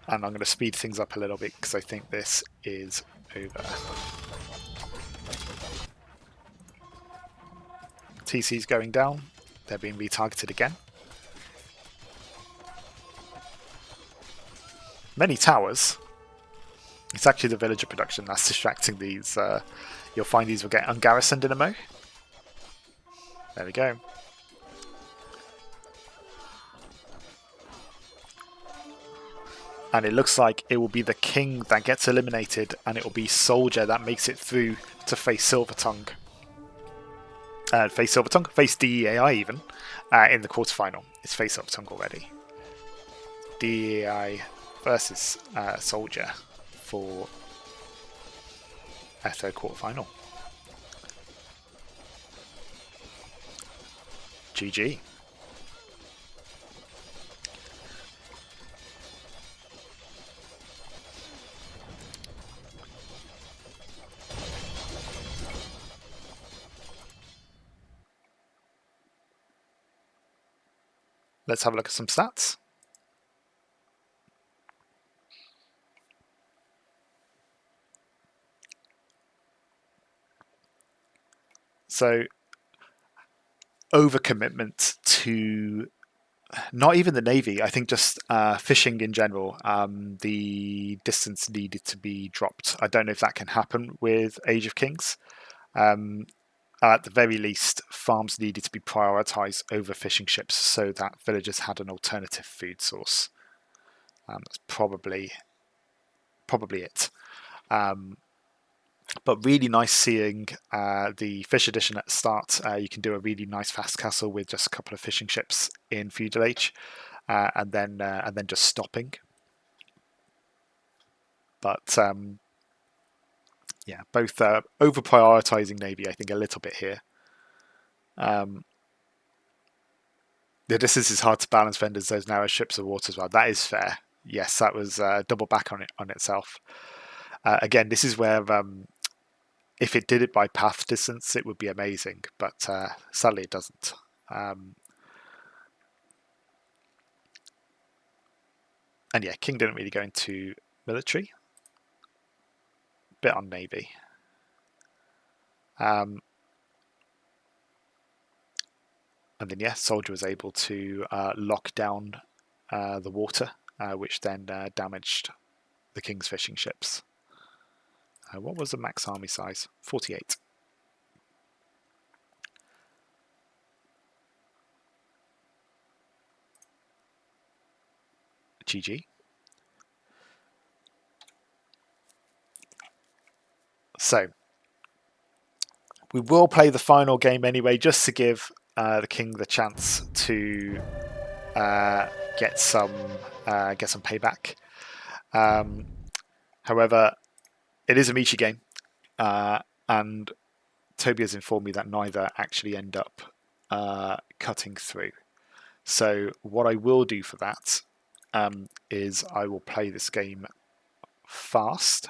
[SPEAKER 1] And I'm going to speed things up a little bit because I think this is over. TC's going down. They're being retargeted again. Many towers. It's actually the villager production that's distracting these. You'll find these will get ungarrisoned in a mo. There we go. And it looks like it will be the king that gets eliminated, and it will be soldier that makes it through to face Silvertongue. Face Silvertongue, face DEAI even, in the quarterfinal. It's face Silvertongue already. DEAI versus soldier for a third quarterfinal. GG. Let's have a look at some stats. So, overcommitment to not even the Navy, I think just fishing in general. The distance needed to be dropped. I don't know if that can happen with Age of Kings. At the very least, farms needed to be prioritised over fishing ships so that villagers had an alternative food source. That's probably it. But really nice seeing the fish edition at the start. You can do a really nice fast castle with just a couple of fishing ships in feudal age, and then just stopping. But yeah, both over prioritizing navy, I think, a little bit here. The distance is hard to balance vendors, those narrow strips of water as well. That is fair. Yes, that was double back on itself. Again, this is where if it did it by path distance, it would be amazing, but sadly it doesn't. And yeah, King didn't really go into military. Bit on navy. And then yeah, soldier was able to lock down the water, which then damaged the King's fishing ships. What was the max army size? 48. GG. So we will play the final game anyway, just to give the King the chance to get some payback. However, it is a Michi game, and Toby has informed me that neither actually end up cutting through. So what I will do for that is I will play this game fast,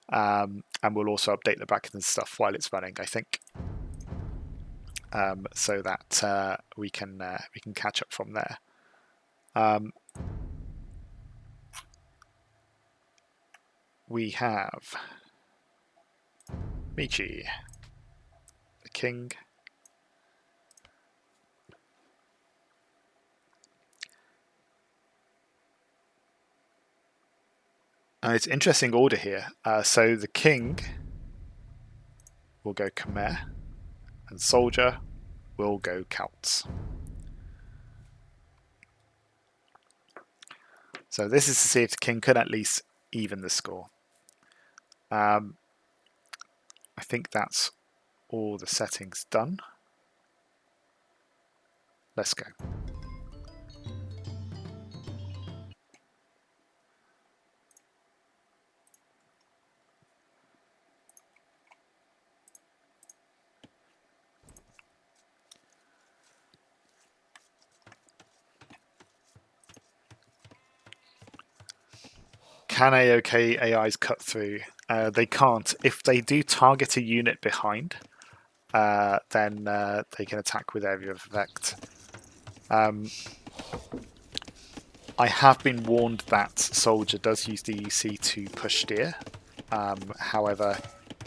[SPEAKER 1] and we'll also update the backend and stuff while it's running, I think, so that we can catch up from there. We have Michi, the King, and it's interesting order here. So the King will go Khmer. and soldier will go Celts. So this is to see if the king could at least even the score. I think that's all the settings done. Let's go. Can AOK AIs cut through? They can't. If they do target a unit behind, then they can attack with area of effect. I have been warned that soldier does use DUC to push steer. However,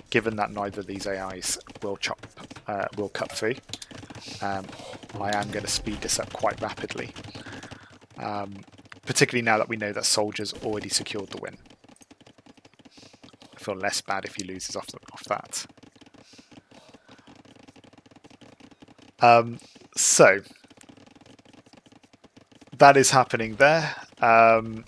[SPEAKER 1] given that neither of these AIs will cut through, I am going to speed this up quite rapidly. Particularly now that we know that soldier's already secured the win. I feel less bad if he loses off that. So that is happening there. And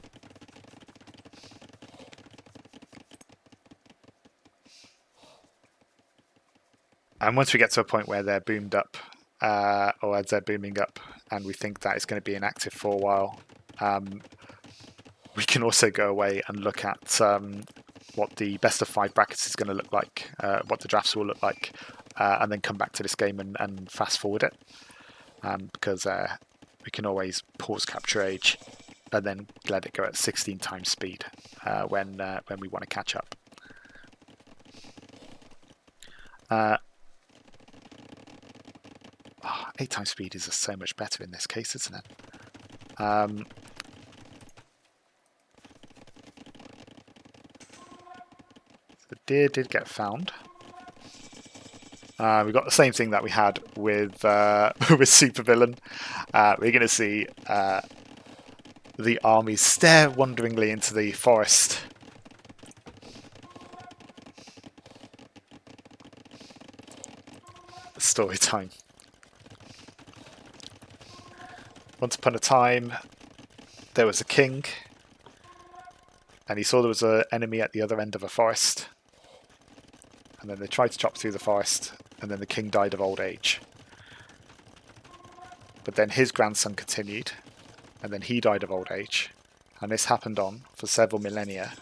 [SPEAKER 1] once we get to a point where they're boomed up, or as they're booming up, and we think that it's going to be inactive for a while, we can also go away and look at what the best of 5 brackets is going to look like, what the drafts will look like, and then come back to this game and fast forward it, because we can always pause capture age and then let it go at 16 times speed when we want to catch up. 8 times speed is just so much better in this case, isn't it? The deer did get found. We've got the same thing that we had with with Supervillain. We're going to see the army stare wonderingly into the forest. Story time. Once upon a time, there was a king, and he saw there was an enemy at the other end of a forest. And then they tried to chop through the forest, and then the king died of old age. But then his grandson continued, and then he died of old age. And this happened on for several millennia.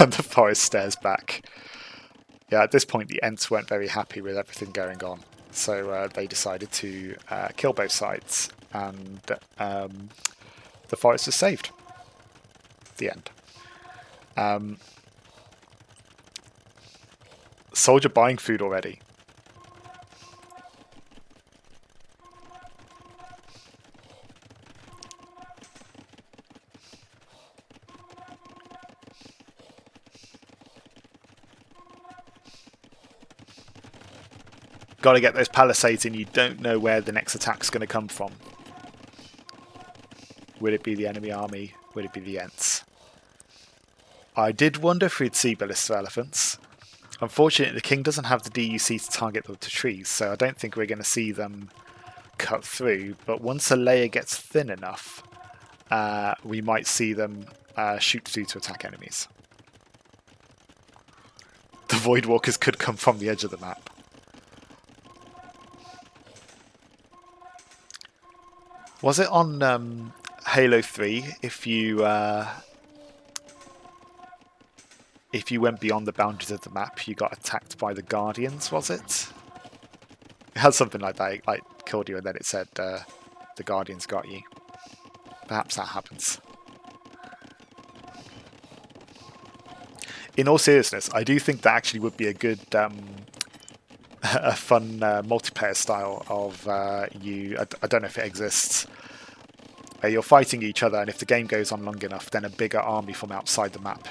[SPEAKER 1] And the forest stares back. Yeah, at this point the Ents weren't very happy with everything going on. So they decided to kill both sides, and the forest was saved. The end. Soldier buying food already. Got to get those palisades in. You don't know where the next attack's going to come from. Would it be the enemy army? Would it be the Ents? I did wonder if we'd see ballista elephants. Unfortunately, the king doesn't have the DUC to target them to trees, so I don't think we're going to see them cut through. But once a layer gets thin enough, we might see them shoot through to attack enemies. The Voidwalkers could come from the edge of the map. Was it on Halo 3 if you went beyond the boundaries of the map, you got attacked by the Guardians, was it? It had something like that, it, like killed you and then it said the Guardians got you. Perhaps that happens. In all seriousness, I do think that actually would be a good, a fun multiplayer style of you. I don't know if it exists. Where you're fighting each other, and if the game goes on long enough, then a bigger army from outside the map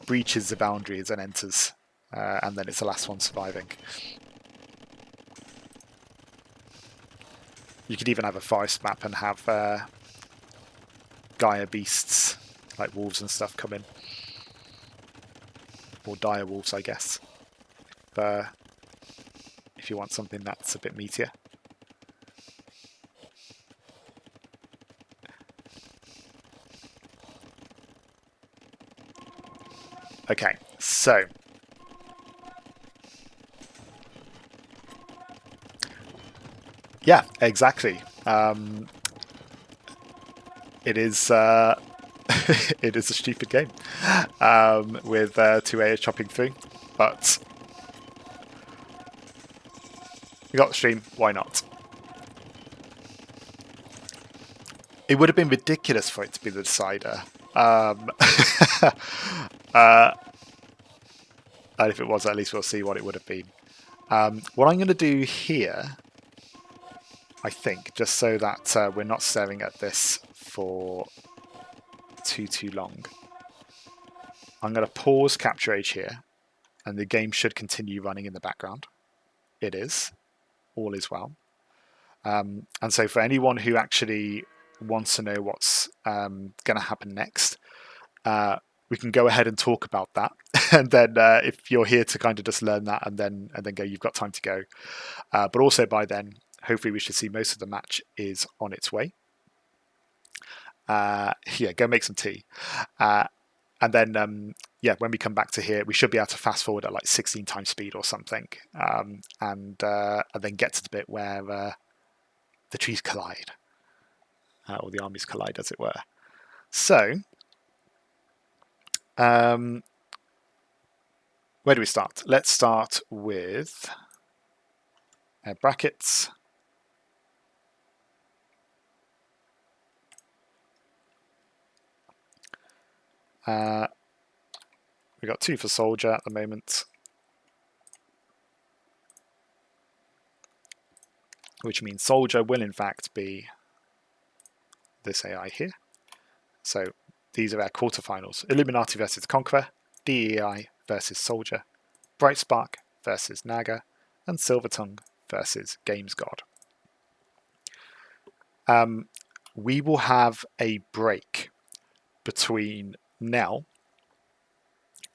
[SPEAKER 1] breaches the boundaries and enters, and then it's the last one surviving. You could even have a forest map and have Gaia beasts, like wolves and stuff, come in. Or dire wolves, I guess. if you want something that's a bit meatier. Okay, so yeah, exactly. It is it is a stupid game with 2 AOs chopping through, but we got the stream. Why not? It would have been ridiculous for it to be the decider. And if it was, at least we'll see what it would have been. What I'm going to do here, I think, just so that we're not staring at this for too long, I'm going to pause capture age here, and the game should continue running in the background. It is. All is well. And so for anyone who actually wants to know what's going to happen next, we can go ahead and talk about that. And then if you're here to kind of just learn that and then go, you've got time to go. But also by then, hopefully we should see most of the match is on its way. Yeah, go make some tea. And then, yeah, when we come back to here, we should be able to fast forward at like 16 times speed or something. And then get to the bit where the trees collide. Or the armies collide, as it were. So, where do we start? Let's start with brackets. We've got 2 for soldier at the moment, which means soldier will in fact be this AI here. So these are our quarterfinals. Illuminati versus Conqueror, DEI versus Soldier, Bright Spark versus Naga, and Silvertongue versus Games God. We will have a break between now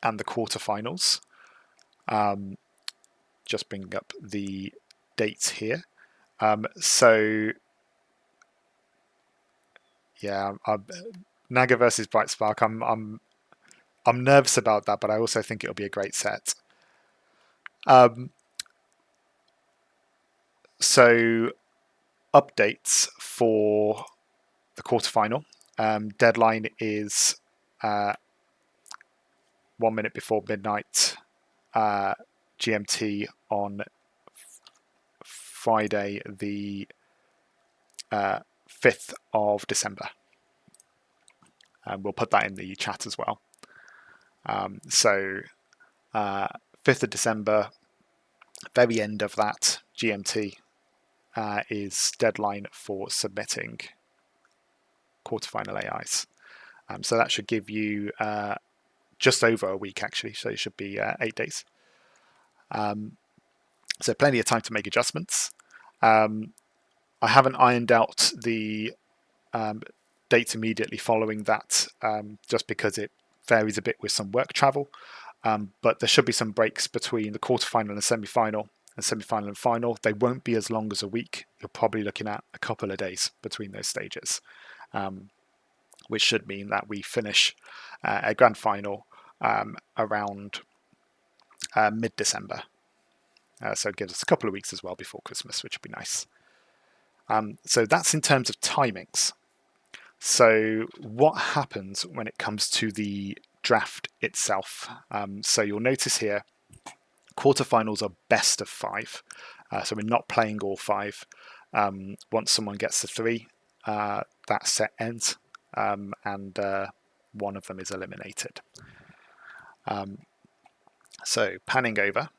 [SPEAKER 1] and the quarterfinals. Just bringing up the dates here. So yeah, Naga versus Bright Spark. I'm nervous about that, but I also think it'll be a great set. So updates for the quarterfinal. Deadline is 1 minute before midnight GMT on Friday, the 5th of December. We'll put that in the chat as well. So 5th of December, very end of that GMT is deadline for submitting quarterfinal AIs. So that should give you just over a week, actually. So it should be 8 days. So plenty of time to make adjustments. I haven't ironed out the dates immediately following that, just because it varies a bit with some work travel. But there should be some breaks between the quarterfinal and semi-final, and final. They won't be as long as a week. You're probably looking at a couple of days between those stages, which should mean that we finish a grand final around mid-December. So it gives us a couple of weeks as well before Christmas, which would be nice. So that's in terms of timings. So what happens when it comes to the draft itself? So you'll notice here, quarterfinals are best of 5. So we're not playing all 5. Once someone gets to 3, that set ends, and one of them is eliminated. So panning over,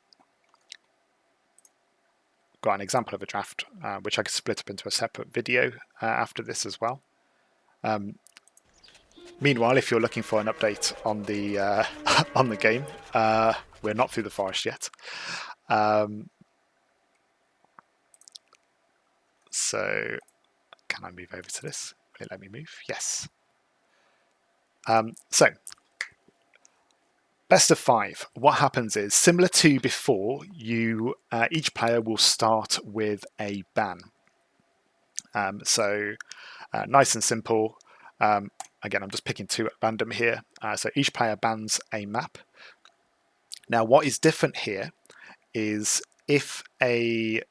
[SPEAKER 1] got an example of a draft, which I could split up into a separate video after this as well. Meanwhile, if you're looking for an update on the on the game, we're not through the forest yet. So can I move over to this? Will it let me move? Yes. So Best of 5. What happens is, similar to before, each player will start with a ban. Nice and simple. Again, I'm just picking 2 at random here. So each player bans a map. Now, what is different here is if a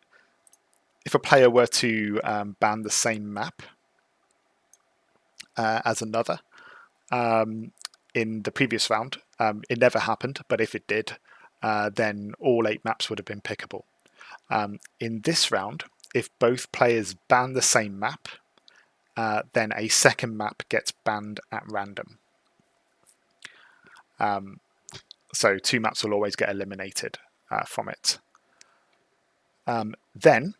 [SPEAKER 1] player were to ban the same map as another in the previous round, it never happened, but if it did, then all 8 maps would have been pickable. In this round, if both players ban the same map, then a second map gets banned at random. So 2 maps will always get eliminated from it. Then,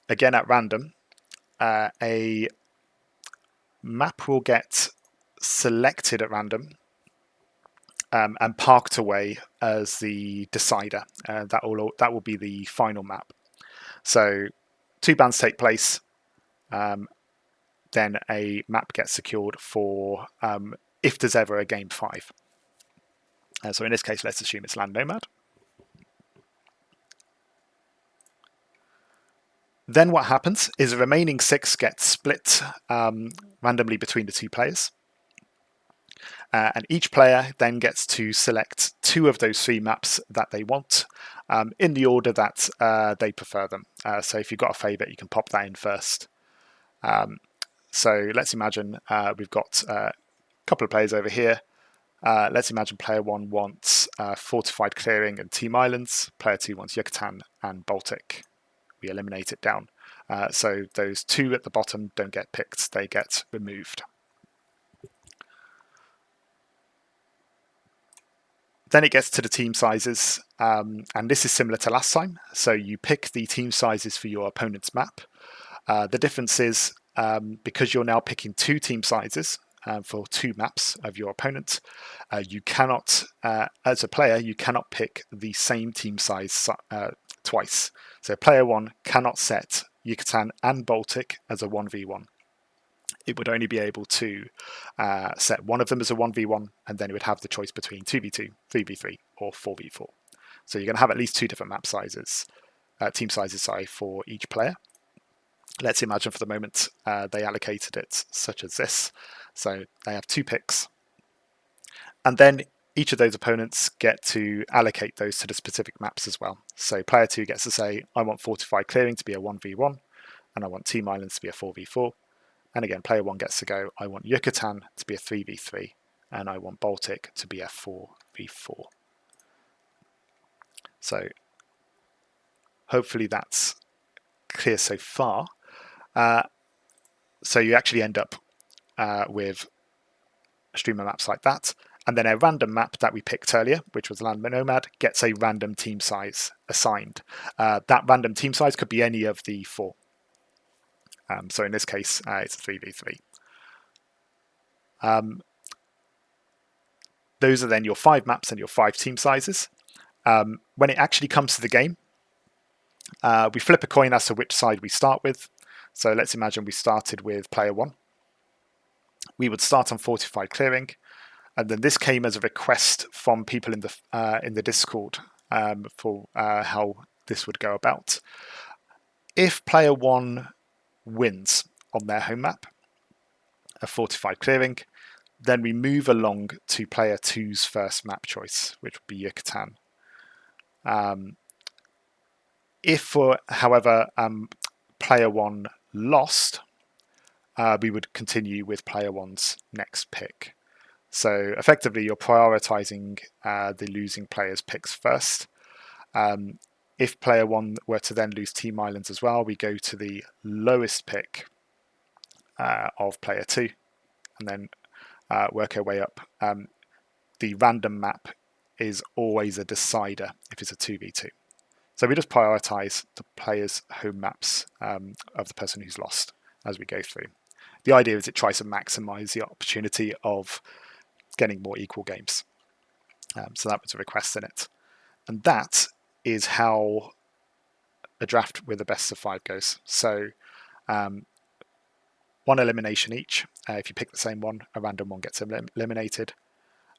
[SPEAKER 1] again at random, a map will get selected at random and parked away as the decider. That will be the final map. So 2 bans take place. Then a map gets secured for if there's ever a game 5. So in this case, let's assume it's Land Nomad. Then what happens is the remaining 6 get split randomly between the 2 players. And each player then gets to select 2 of those 3 maps that they want in the order that they prefer them. So if you've got a favourite, you can pop that in first. So let's imagine we've got a couple of players over here. Let's imagine player 1 wants Fortified Clearing and Team Islands. Player 2 wants Yucatan and Baltic. We eliminate it down. So those 2 at the bottom don't get picked, they get removed. Then it gets to the team sizes, and this is similar to last time. So you pick the team sizes for your opponent's map. The difference is because you're now picking 2 team sizes for 2 maps of your opponent, you cannot, as a player, you cannot pick the same team size twice. So player 1 cannot set Yucatan and Baltic as a 1v1. It would only be able to set one of them as a 1v1, and then it would have the choice between 2v2, 3v3, or 4v4. So you're going to have at least 2 different map sizes, team sizes, for each player. Let's imagine for the moment they allocated it such as this. So they have 2 picks. And then each of those opponents get to allocate those to the specific maps as well. So player 2 gets to say, I want Fortified Clearing to be a 1v1, and I want Team Islands to be a 4v4. And again, player 1 gets to go, I want Yucatan to be a 3v3, and I want Baltic to be a 4v4. So hopefully that's clear so far. So you actually end up with streamer maps like that. And then a random map that we picked earlier, which was Land Nomad, gets a random team size assigned. That random team size could be any of the 4. So in this case, it's a 3v3. Those are then your 5 maps and your 5 team sizes. When it actually comes to the game, we flip a coin as to which side we start with. So let's imagine we started with player 1. We would start on Fortified Clearing, and then this came as a request from people in the Discord for how this would go about. If player 1 wins on their home map, a Fortified Clearing, then we move along to player 2's first map choice, which would be Yucatan. If, however, player 1 lost, we would continue with player 1's next pick. So effectively, you're prioritizing the losing player's picks first. If player 1 were to then lose Team Islands as well, we go to the lowest pick of player 2, and then work our way up. The random map is always a decider if it's a 2v2. So we just prioritize the player's home maps of the person who's lost as we go through. The idea is it tries to maximize the opportunity of getting more equal games. So that was a request in it. And that is how a draft with a best of 5 goes. So 1 elimination each. If you pick the same one, a random one gets eliminated.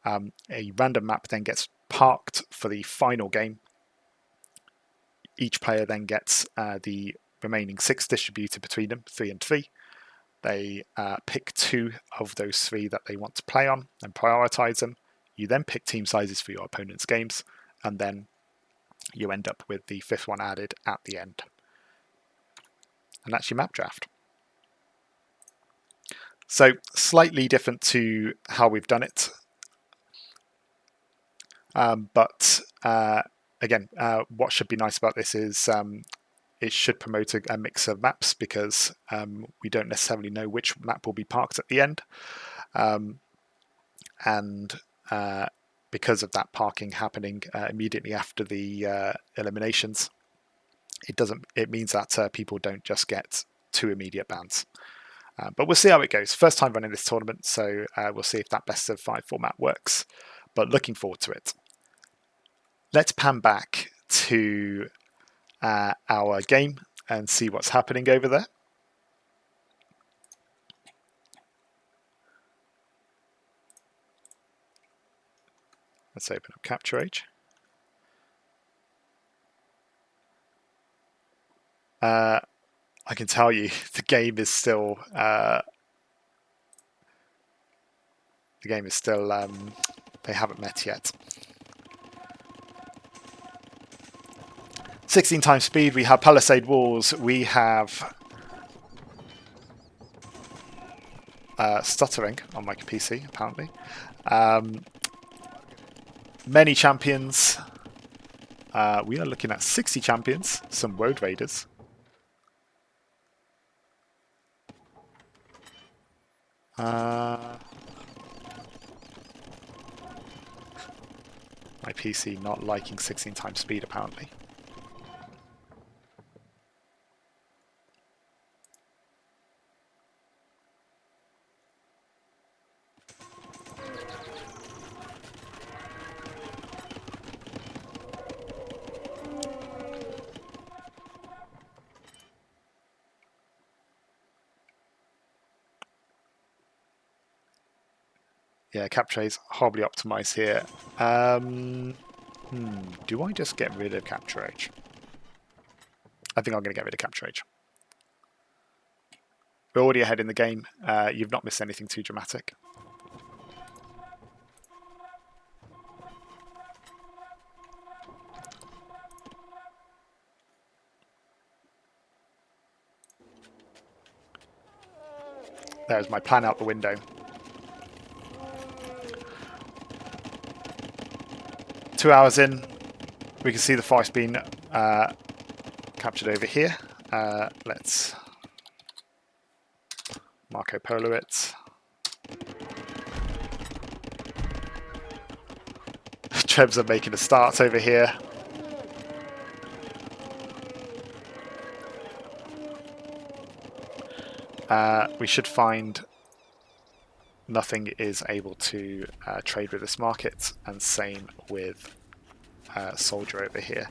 [SPEAKER 1] A random map then gets parked for the final game. Each player then gets the remaining 6 distributed between them, 3 and 3. They pick 2 of those 3 that they want to play on and prioritize them. You then pick team sizes for your opponent's games, and then you end up with the 5th one added at the end. And that's your map draft. So slightly different to how we've done it. But again, what should be nice about this is it should promote a mix of maps, because we don't necessarily know which map will be parked at the end. And because of that parking happening immediately after the eliminations, it means that people don't just get 2 immediate bans. But we'll see how it goes. First time running this tournament, so we'll see if that best of 5 format works. But looking forward to it. Let's pan back to our game and see what's happening over there. Let's open up Capture Age. I can tell you the game is still they haven't met yet. 16 times speed, we have Palisade Walls, we have stuttering on my PC apparently. Many champions. We are looking at 60 champions, some Road Raiders. My PC not liking 16 times speed apparently. Yeah, Capture is horribly optimized here. Do I just get rid of Capture Age? I think I'm going to get rid of Capture Age. We're already ahead in the game. You've not missed anything too dramatic. There's my plan out the window. 2 hours in, we can see the forest being captured over here. Let's Marco Polo it. Trebs are making a start over here. We should find nothing is able to trade with this market, and same with Soldier over here.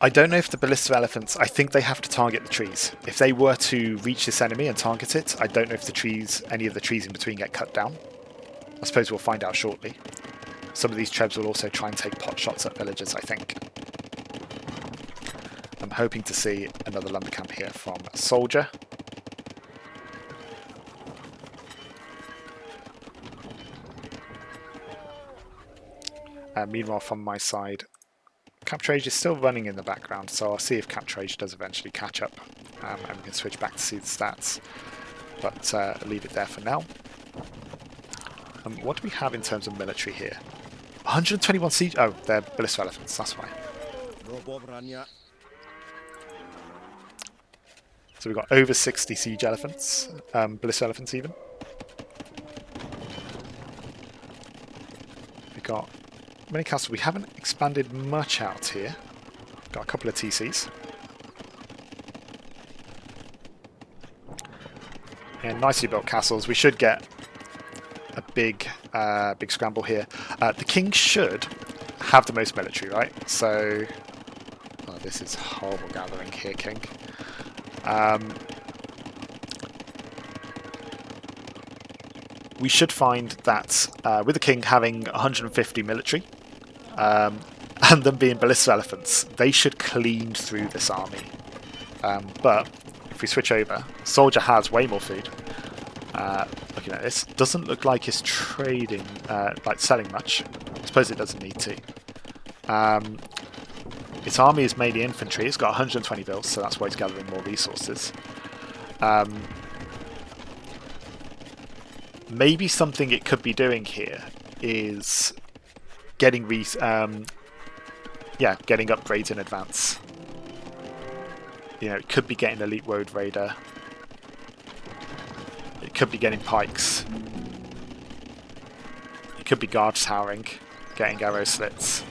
[SPEAKER 1] I don't know if the Ballista Elephants, I think they have to target the trees. If they were to reach this enemy and target it, I don't know if the trees, any of the trees in between get cut down. I suppose we'll find out shortly. Some of these Trebs will also try and take pot shots at villagers, I think. I'm hoping to see another lumber camp here from Soldier. Meanwhile, from my side, Capture Age is still running in the background, so I'll see if Capture Age does eventually catch up, and we can switch back to see the stats, but leave it there for now. What do we have in terms of military here? 121 siege. Oh, they're Ballista Elephants, that's why. So we've got over 60 siege elephants, Ballista Elephants even. We've got many castles. We haven't expanded much out here. Got a couple of TCs. And nicely built castles. We should get a big scramble here. The king should have the most military, right? So this is horrible gathering here, King. We should find that with the King having 150 military and them being ballista elephants, they should clean through this army. But if we switch over, Soldier has way more food. Looking at this, doesn't look like he's trading, like selling much. I suppose it doesn't need to. Its army is mainly infantry. It's got 120 bills, so that's why it's gathering more resources. Maybe something it could be doing here is getting getting upgrades in advance. You know, it could be getting Elite Road Raider. It could be getting pikes. It could be guard towering, getting arrow slits.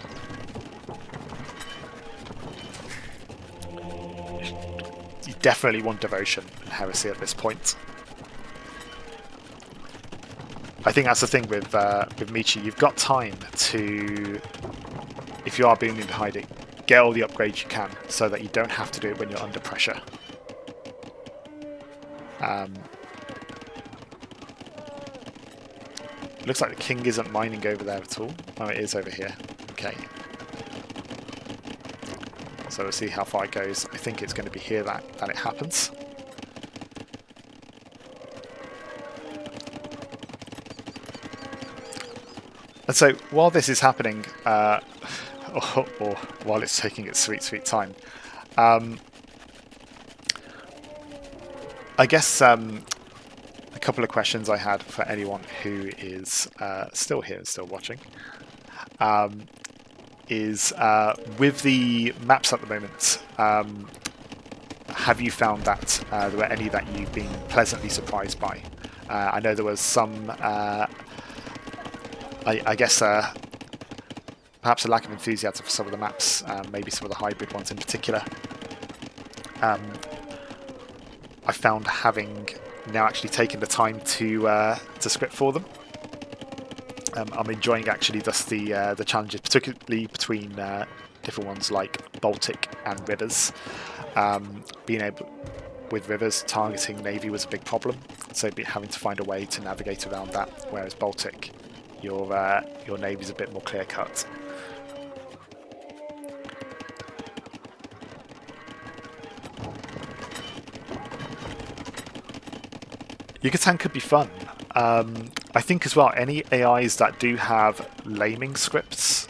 [SPEAKER 1] You definitely want devotion and heresy at this point. I think that's the thing with Michi. You've got time to, if you are booming behind it, get all the upgrades you can so that you don't have to do it when you're under pressure. Looks like the King isn't mining over there at all. Oh, it is over here. Okay. So we'll see how far it goes. I think it's going to be here that it happens. And so while this is happening, or while it's taking its sweet, sweet time, I guess a couple of questions I had for anyone who is still here and still watching is with the maps at the moment, have you found that there were any that you've been pleasantly surprised by? I know there was some, I guess, perhaps a lack of enthusiasm for some of the maps, maybe some of the hybrid ones in particular. I found having now actually taken the time to script for them. I'm enjoying actually just the challenges, particularly between different ones like Baltic and Rivers. Being able, with Rivers, targeting Navy was a big problem, so having to find a way to navigate around that, whereas Baltic, your Navy's a bit more clear-cut. Yucatan could be fun. I think as well, any AIs that do have laming scripts,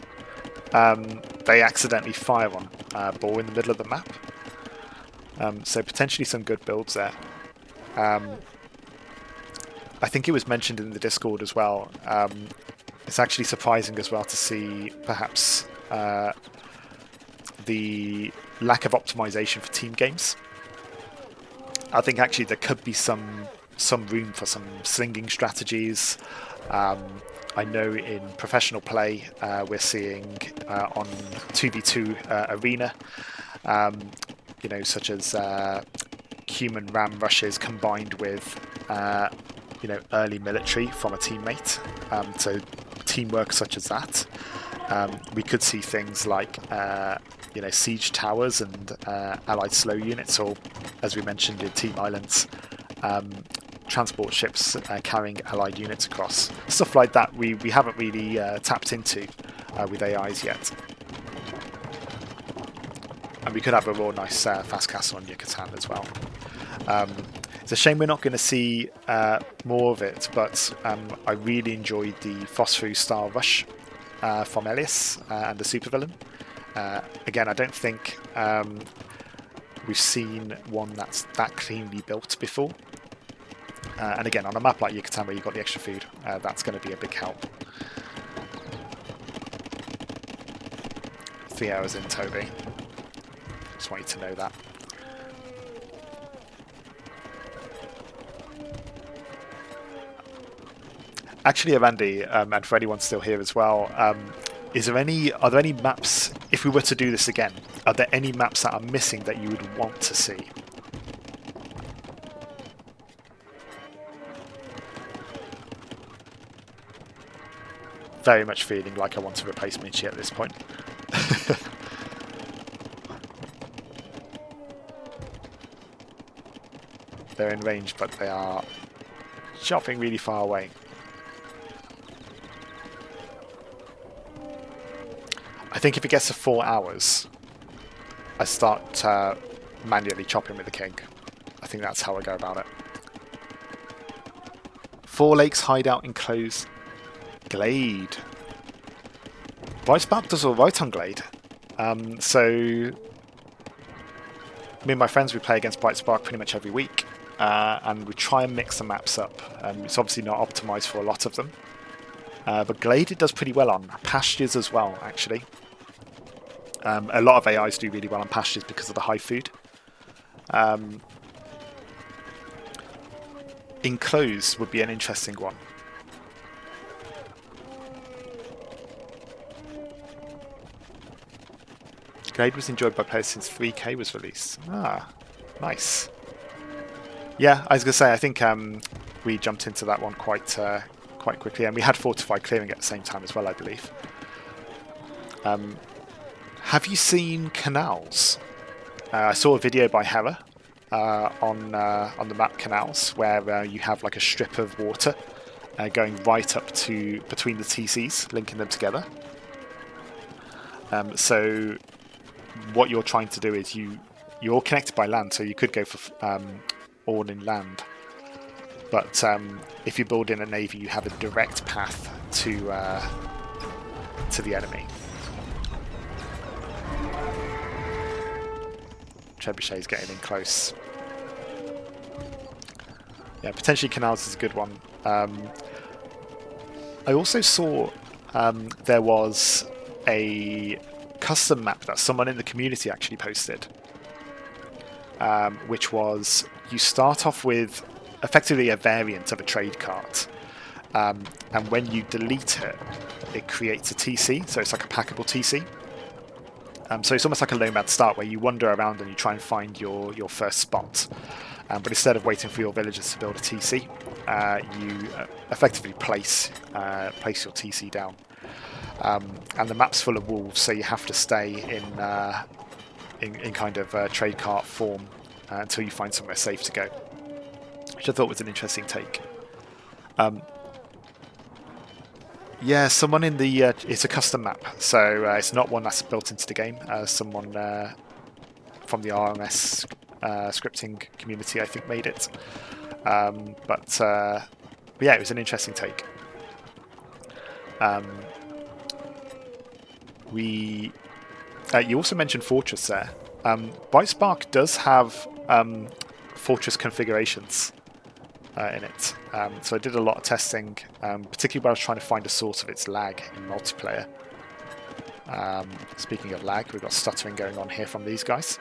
[SPEAKER 1] they accidentally fire on ball in the middle of the map. So potentially some good builds there. I think it was mentioned in the Discord as well. It's actually surprising as well to see perhaps the lack of optimization for team games. I think actually there could be some room for some slinging strategies. I know in professional play we're seeing on 2v2 arena, you know, such as human ram rushes combined with you know, early military from a teammate. So teamwork such as that. We could see things like you know, siege towers and allied slow units, or as we mentioned in Team Islands, transport ships carrying allied units across. Stuff like that we haven't really tapped into with AIs yet. And we could have a real nice fast castle on Yucatan as well. It's a shame we're not going to see more of it, but I really enjoyed the Phospho style rush from Elias and the supervillain. Again, I don't think we've seen one that's that cleanly built before. And again, on a map like Yucatan where you've got the extra food, that's going to be a big help. 3 hours in, Toby. Just want you to know that. Actually, Randy, and for anyone still here as well, are there any maps, if we were to do this again, are there any maps that are missing that you would want to see? Very much feeling like I want to replace Michi at this point. They're in range, but they are chopping really far away. I think if it gets to 4 hours, I start manually chopping with the king. I think that's how I go about it. 4 Lakes hideout enclosed glade. Brightspark does alright on glade. So me and my friends, we play against Brightspark pretty much every week, and we try and mix the maps up. It's obviously not optimized for a lot of them, but glade it does pretty well on. Pastures as well, actually. A lot of AIs do really well on pastures because of the high food. Enclosed would be an interesting one. Glade was enjoyed by players since 3K was released. Ah, nice. Yeah, I was going to say, I think we jumped into that one quite quickly, and we had Fortified clearing at the same time as well, I believe. Have you seen canals? I saw a video by Hera on the map Canals, where you have like a strip of water going right up to between the TCs, linking them together. So what you're trying to do is you're connected by land, so you could go for all in land. But if you build in a navy, you have a direct path to the enemy. Trebuchet's getting in close. Yeah, potentially Canals is a good one. I also saw there was a custom map that someone in the community actually posted, which was you start off with effectively a variant of a trade cart, and when you delete it, it creates a TC, so it's like a packable TC. So it's almost like a nomad start where you wander around and you try and find your first spot. But instead of waiting for your villagers to build a TC, you effectively place your TC down. And the map's full of wolves, so you have to stay in kind of trade cart form until you find somewhere safe to go, which I thought was an interesting take. Yeah, someone in the it's a custom map, so it's not one that's built into the game. Someone from the RMS scripting community, I think, made it. But yeah, it was an interesting take. You also mentioned Fortress there. Brightspark does have Fortress configurations in it. So I did a lot of testing, particularly when I was trying to find a source of its lag in multiplayer. Speaking of lag, we've got stuttering going on here from these guys.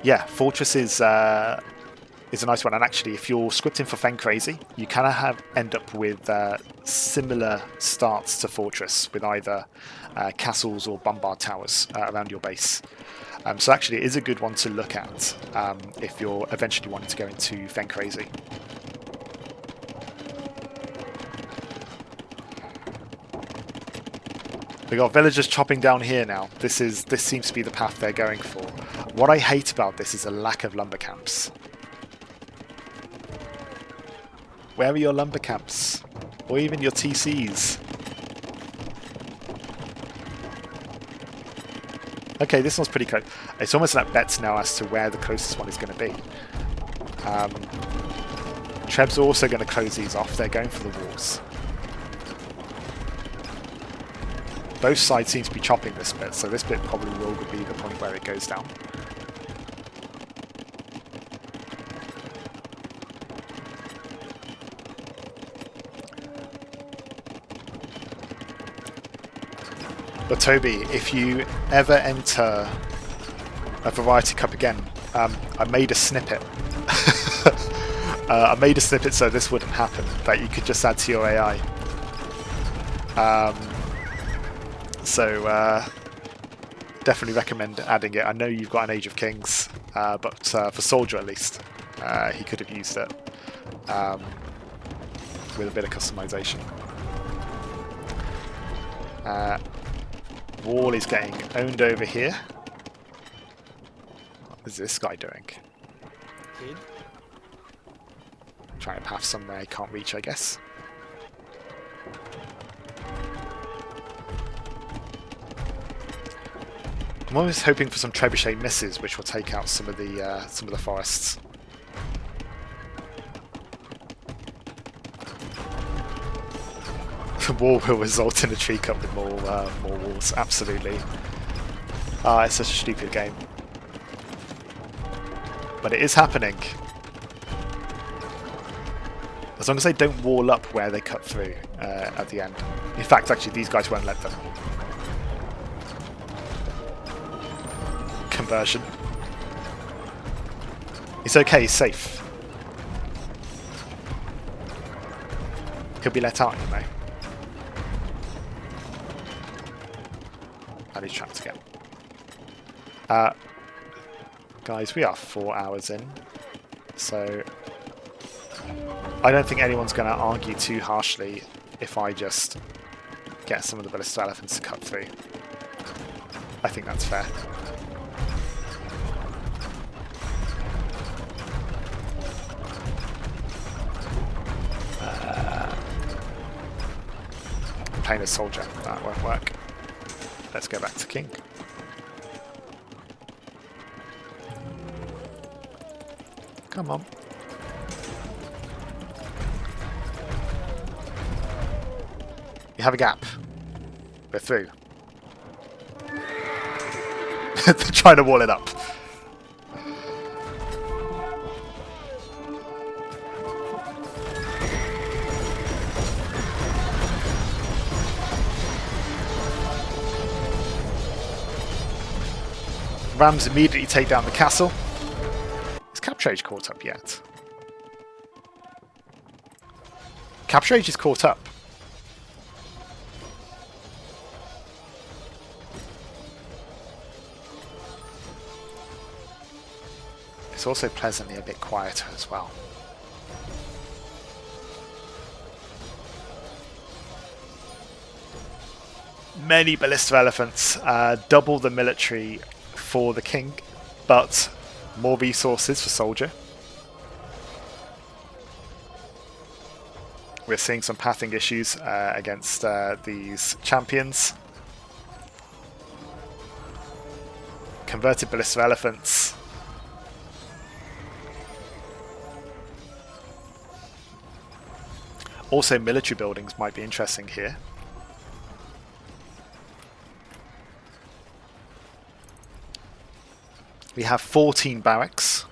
[SPEAKER 1] Yeah, Fortress is a nice one, and actually, if you're scripting for Fen Crazy, you kind of end up with similar starts to Fortress, with either castles or bombard towers around your base. So actually, it is a good one to look at if you're eventually wanting to go into Fen Crazy. We got villagers chopping down here now. This seems to be the path they're going for. What I hate about this is a lack of lumber camps. Where are your lumber camps? Or even your TCs? Okay, this one's pretty close. It's almost like bets now as to where the closest one is going to be. Trebs are also going to close these off. They're going for the walls. Both sides seem to be chopping this bit, so this bit probably will be the point where it goes down. But Toby, if you ever enter a Variety Cup again, I made a snippet. I made a snippet so this wouldn't happen, that you could just add to your AI. So definitely recommend adding it. I know you've got an Age of Kings, but for Soldier at least, he could have used it with a bit of customization. Wall is getting owned over here. What is this guy doing?
[SPEAKER 2] Kid.
[SPEAKER 1] Trying to path somewhere I can't reach, I guess. I'm always hoping for some trebuchet misses, which will take out some of the forests. The wall will result in a tree cut with more walls. Absolutely. It's such a stupid game, but it is happening. As long as they don't wall up where they cut through at the end. In fact, actually, these guys won't let them. Conversion. It's okay, he's safe. He'll be let out, you know. And he's trapped again. Guys, we are 4 hours in, so I don't think anyone's going to argue too harshly if I just get some of the ballista elephants to cut through. I think that's fair. I'm playing a soldier. That won't work. Let's go back to king. Come on. You have a gap. We're through. They're trying to wall it up. Rams immediately take down the castle. Is Capture Age caught up yet? Capture Age is caught up. It's also pleasantly a bit quieter as well. Many ballista elephants, double the military for the king, but more resources for soldier. We're seeing some pathing issues against these champions. Converted ballista elephants. Also, military buildings might be interesting here. We have 14 barracks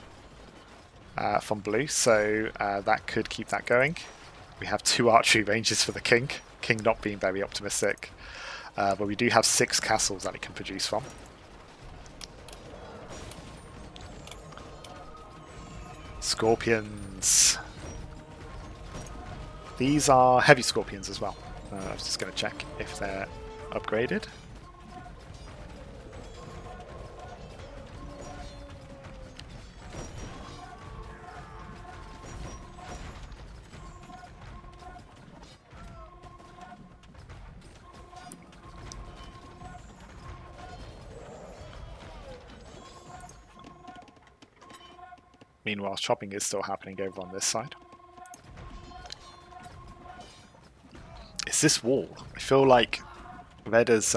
[SPEAKER 1] from blue, so that could keep that going. We have 2 archery ranges for the king. King not being very optimistic. But we do have 6 castles that it can produce from. Scorpions. These are heavy scorpions as well. I was just going to check if they're upgraded. Meanwhile, chopping is still happening over on this side. It's this wall. I feel like Red has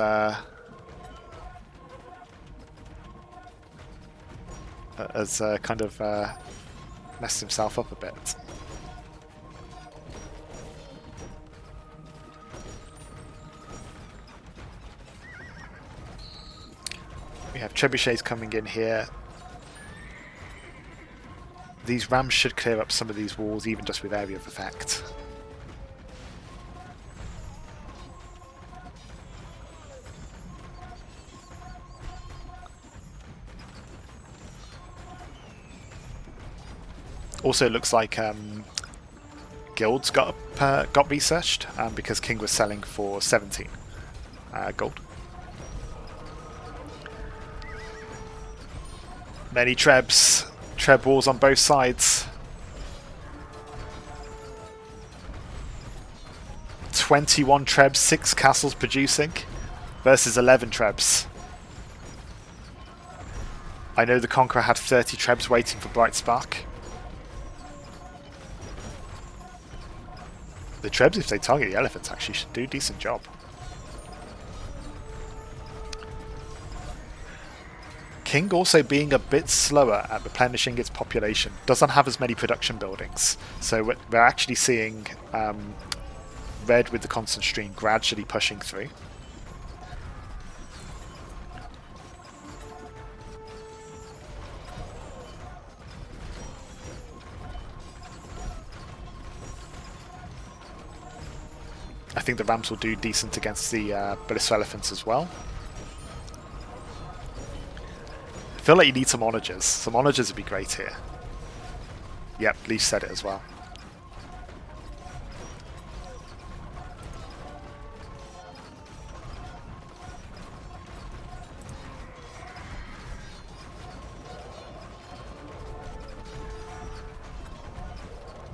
[SPEAKER 1] kind of messed himself up a bit. We have trebuchets coming in here. These rams should clear up some of these walls, even just with area of effect. Also, it looks like guilds got researched because King was selling for 17 gold. Many trebs. Treb walls on both sides. 21 trebs, 6 castles producing. versus 11 trebs. I know the Conqueror had 30 trebs waiting for Bright Spark. The trebs, if they target the elephants, actually should do a decent job. King also being a bit slower at replenishing its population, doesn't have as many production buildings, so we're actually seeing red with the constant stream gradually pushing through. I think the ramps will do decent against the Ballista Elephants as well. I feel like you need some onagers. Some onagers would be great here. Yep, Leaf said it as well.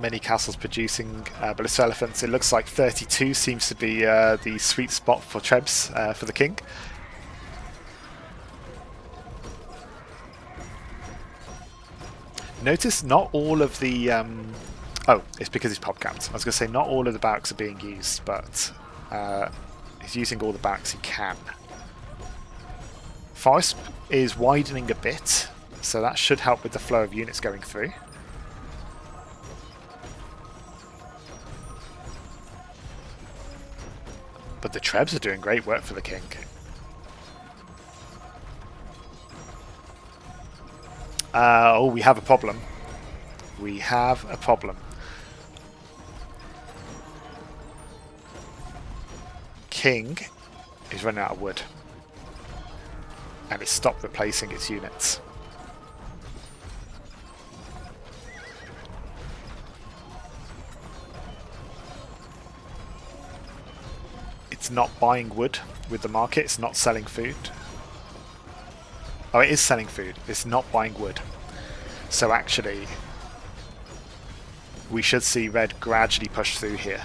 [SPEAKER 1] Many castles producing Ballista Elephants. It looks like 32 seems to be the sweet spot for trebs for the king. Notice not all of the... oh, it's because he's pop capped. I was going to say not all of the barracks are being used, but he's using all the barracks he can. Forest is widening a bit, so that should help with the flow of units going through. But the trebs are doing great work for the king. Oh, we have a problem. We have a problem. King is running out of wood. And it stopped replacing its units. It's not buying wood with the market, it's not selling food. Oh, it is selling food, it's not buying wood. So actually, we should see red gradually push through here.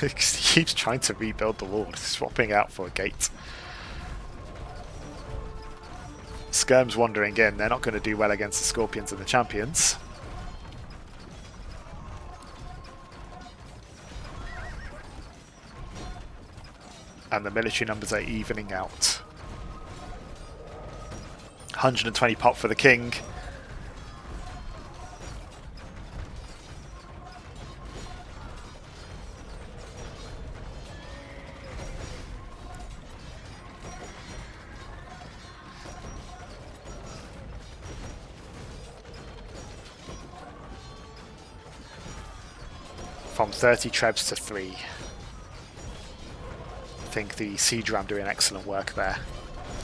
[SPEAKER 1] He keeps trying to rebuild the wall, swapping out for a gate. Skirm's wandering in, they're not going to do well against the Scorpions and the Champions. And the military numbers are evening out. 120 pop for the king. From 30 trebs to 3. I think the siege ram doing excellent work there.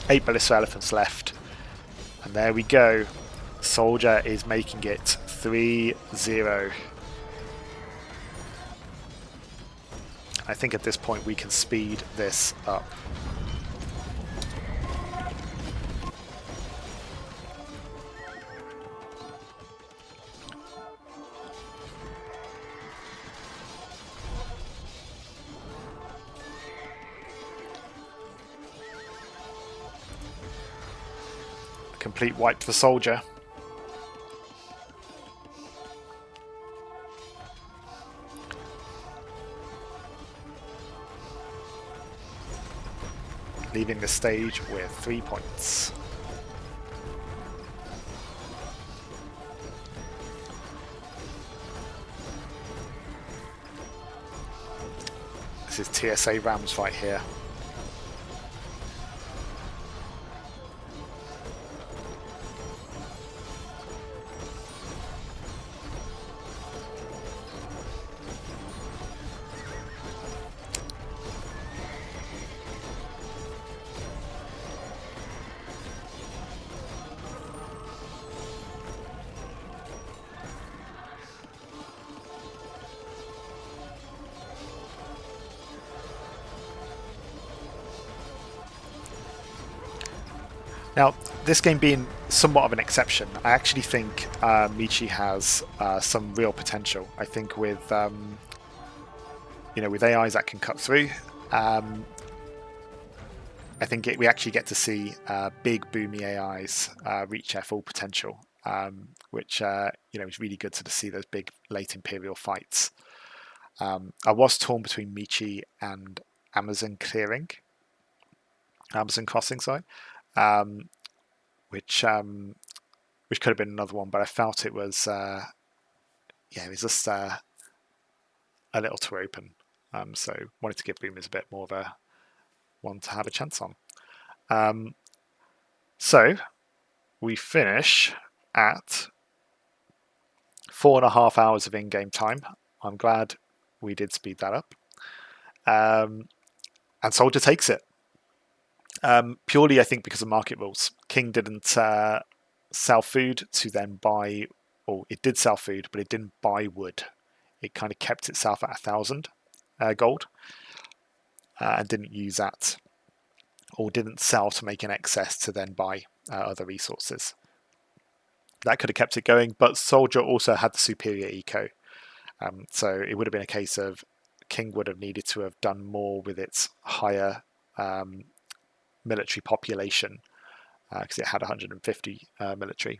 [SPEAKER 1] 8 Ballista Elephants left. And there we go. Soldier is making it 3-0. I think at this point we can speed this up. Complete wipe for Soldier. Leaving the stage with 3 points. This is TSA Rams right here. Now, this game being somewhat of an exception, I actually think Michi has some real potential. I think with with AIs that can cut through. I think we actually get to see big boomy AIs reach their full potential, which is really good to see those big late Imperial fights. I was torn between Michi and Amazon Crossing, sorry, which could have been another one, but I felt it was it was just a little too open. So wanted to give boomers a bit more of a one to have a chance on. So we finish at 4.5 hours of in-game time. I'm glad we did speed that up. And Soldier takes it. Purely, I think, because of market rules. King didn't sell food to then buy, or it did sell food, but it didn't buy wood. It kind of kept itself at 1,000 gold and didn't use that, or didn't sell to make an excess to then buy other resources. That could have kept it going, but Soldier also had the superior eco. So it would have been a case of King would have needed to have done more with its higher military population because it had 150 military.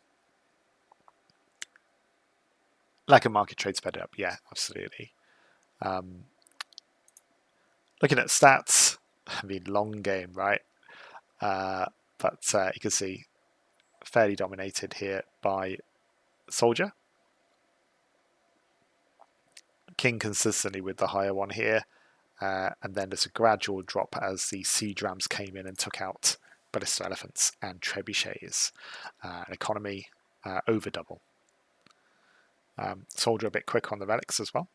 [SPEAKER 1] Like a market trade sped it up, yeah, absolutely. Looking at stats, I mean, long game, right? But you can see fairly dominated here by Soldier. King consistently with the higher one here. And then there's a gradual drop as the siege rams came in and took out ballista elephants and trebuchets. An economy over double. Soldier a bit quick on the relics as well.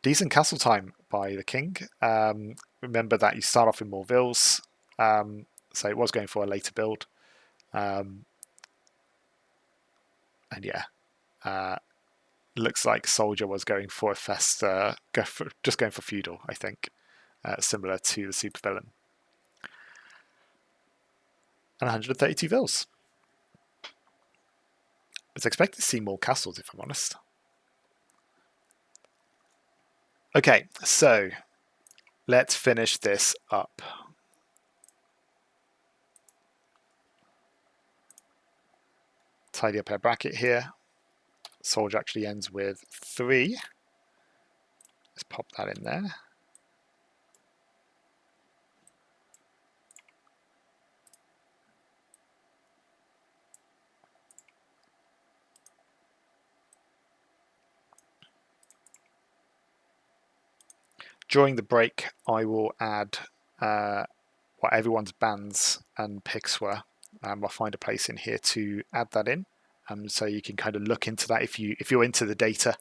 [SPEAKER 1] Decent castle time by the king. Remember that you start off with more vills, so it was going for a later build. And yeah, looks like Soldier was going for a festa, just going for feudal, I think, similar to the supervillain. And 132 vills. I was expecting to see more castles, if I'm honest. Okay, so let's finish this up. Tidy up our bracket here. Soldier actually ends with 3. Let's pop that in there. During the break, I will add what everyone's bans and picks were. I'll find a place in here to add that in, so you can kind of look into that if you're into the data.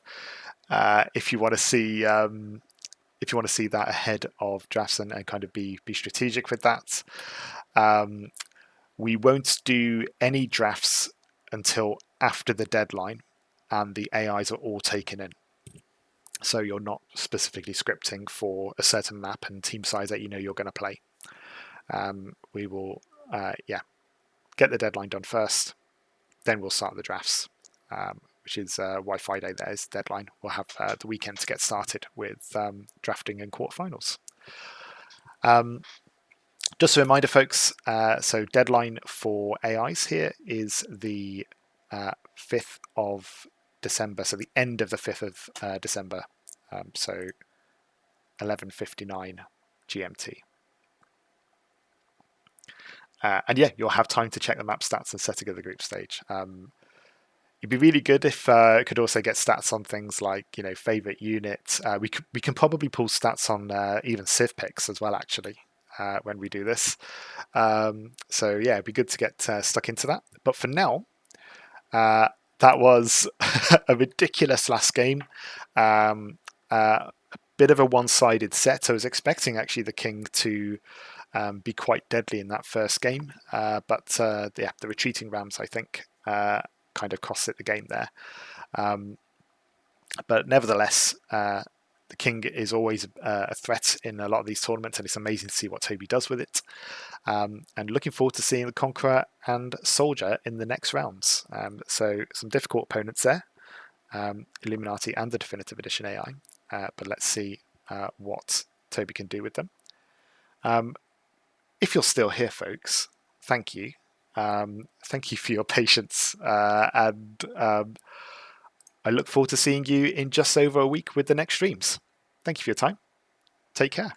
[SPEAKER 1] If you want to see that ahead of drafts and kind of be strategic with that. We won't do any drafts until after the deadline, and the AIs are all taken in. So you're not specifically scripting for a certain map and team size that you're going to play. We will, get the deadline done first, then we'll start the drafts, which is why Friday there is the deadline. We'll have the weekend to get started with drafting and quarterfinals. Just a reminder, folks, so deadline for AIs here is the 5th of December, so the end of the 5th of December, so 11:59 GMT. And yeah, you'll have time to check the map stats and set together the group stage. It'd be really good if it could also get stats on things like favorite unit. We can probably pull stats on even civ picks as well, actually, when we do this. So yeah, it'd be good to get stuck into that. But for now, that was a ridiculous last game. A bit of a one-sided set. I was expecting actually the king to be quite deadly in that first game, but the retreating rams, I think, kind of cost it the game there. But nevertheless, the king is always a threat in a lot of these tournaments, and it's amazing to see what Toby does with it. And looking forward to seeing the Conqueror and Soldier in the next rounds. So some difficult opponents there. Illuminati and the Definitive Edition AI, but let's see what Toby can do with them. If you're still here, folks, thank you. Thank you for your patience, and I look forward to seeing you in just over a week with the next streams. Thank you for your time. Take care.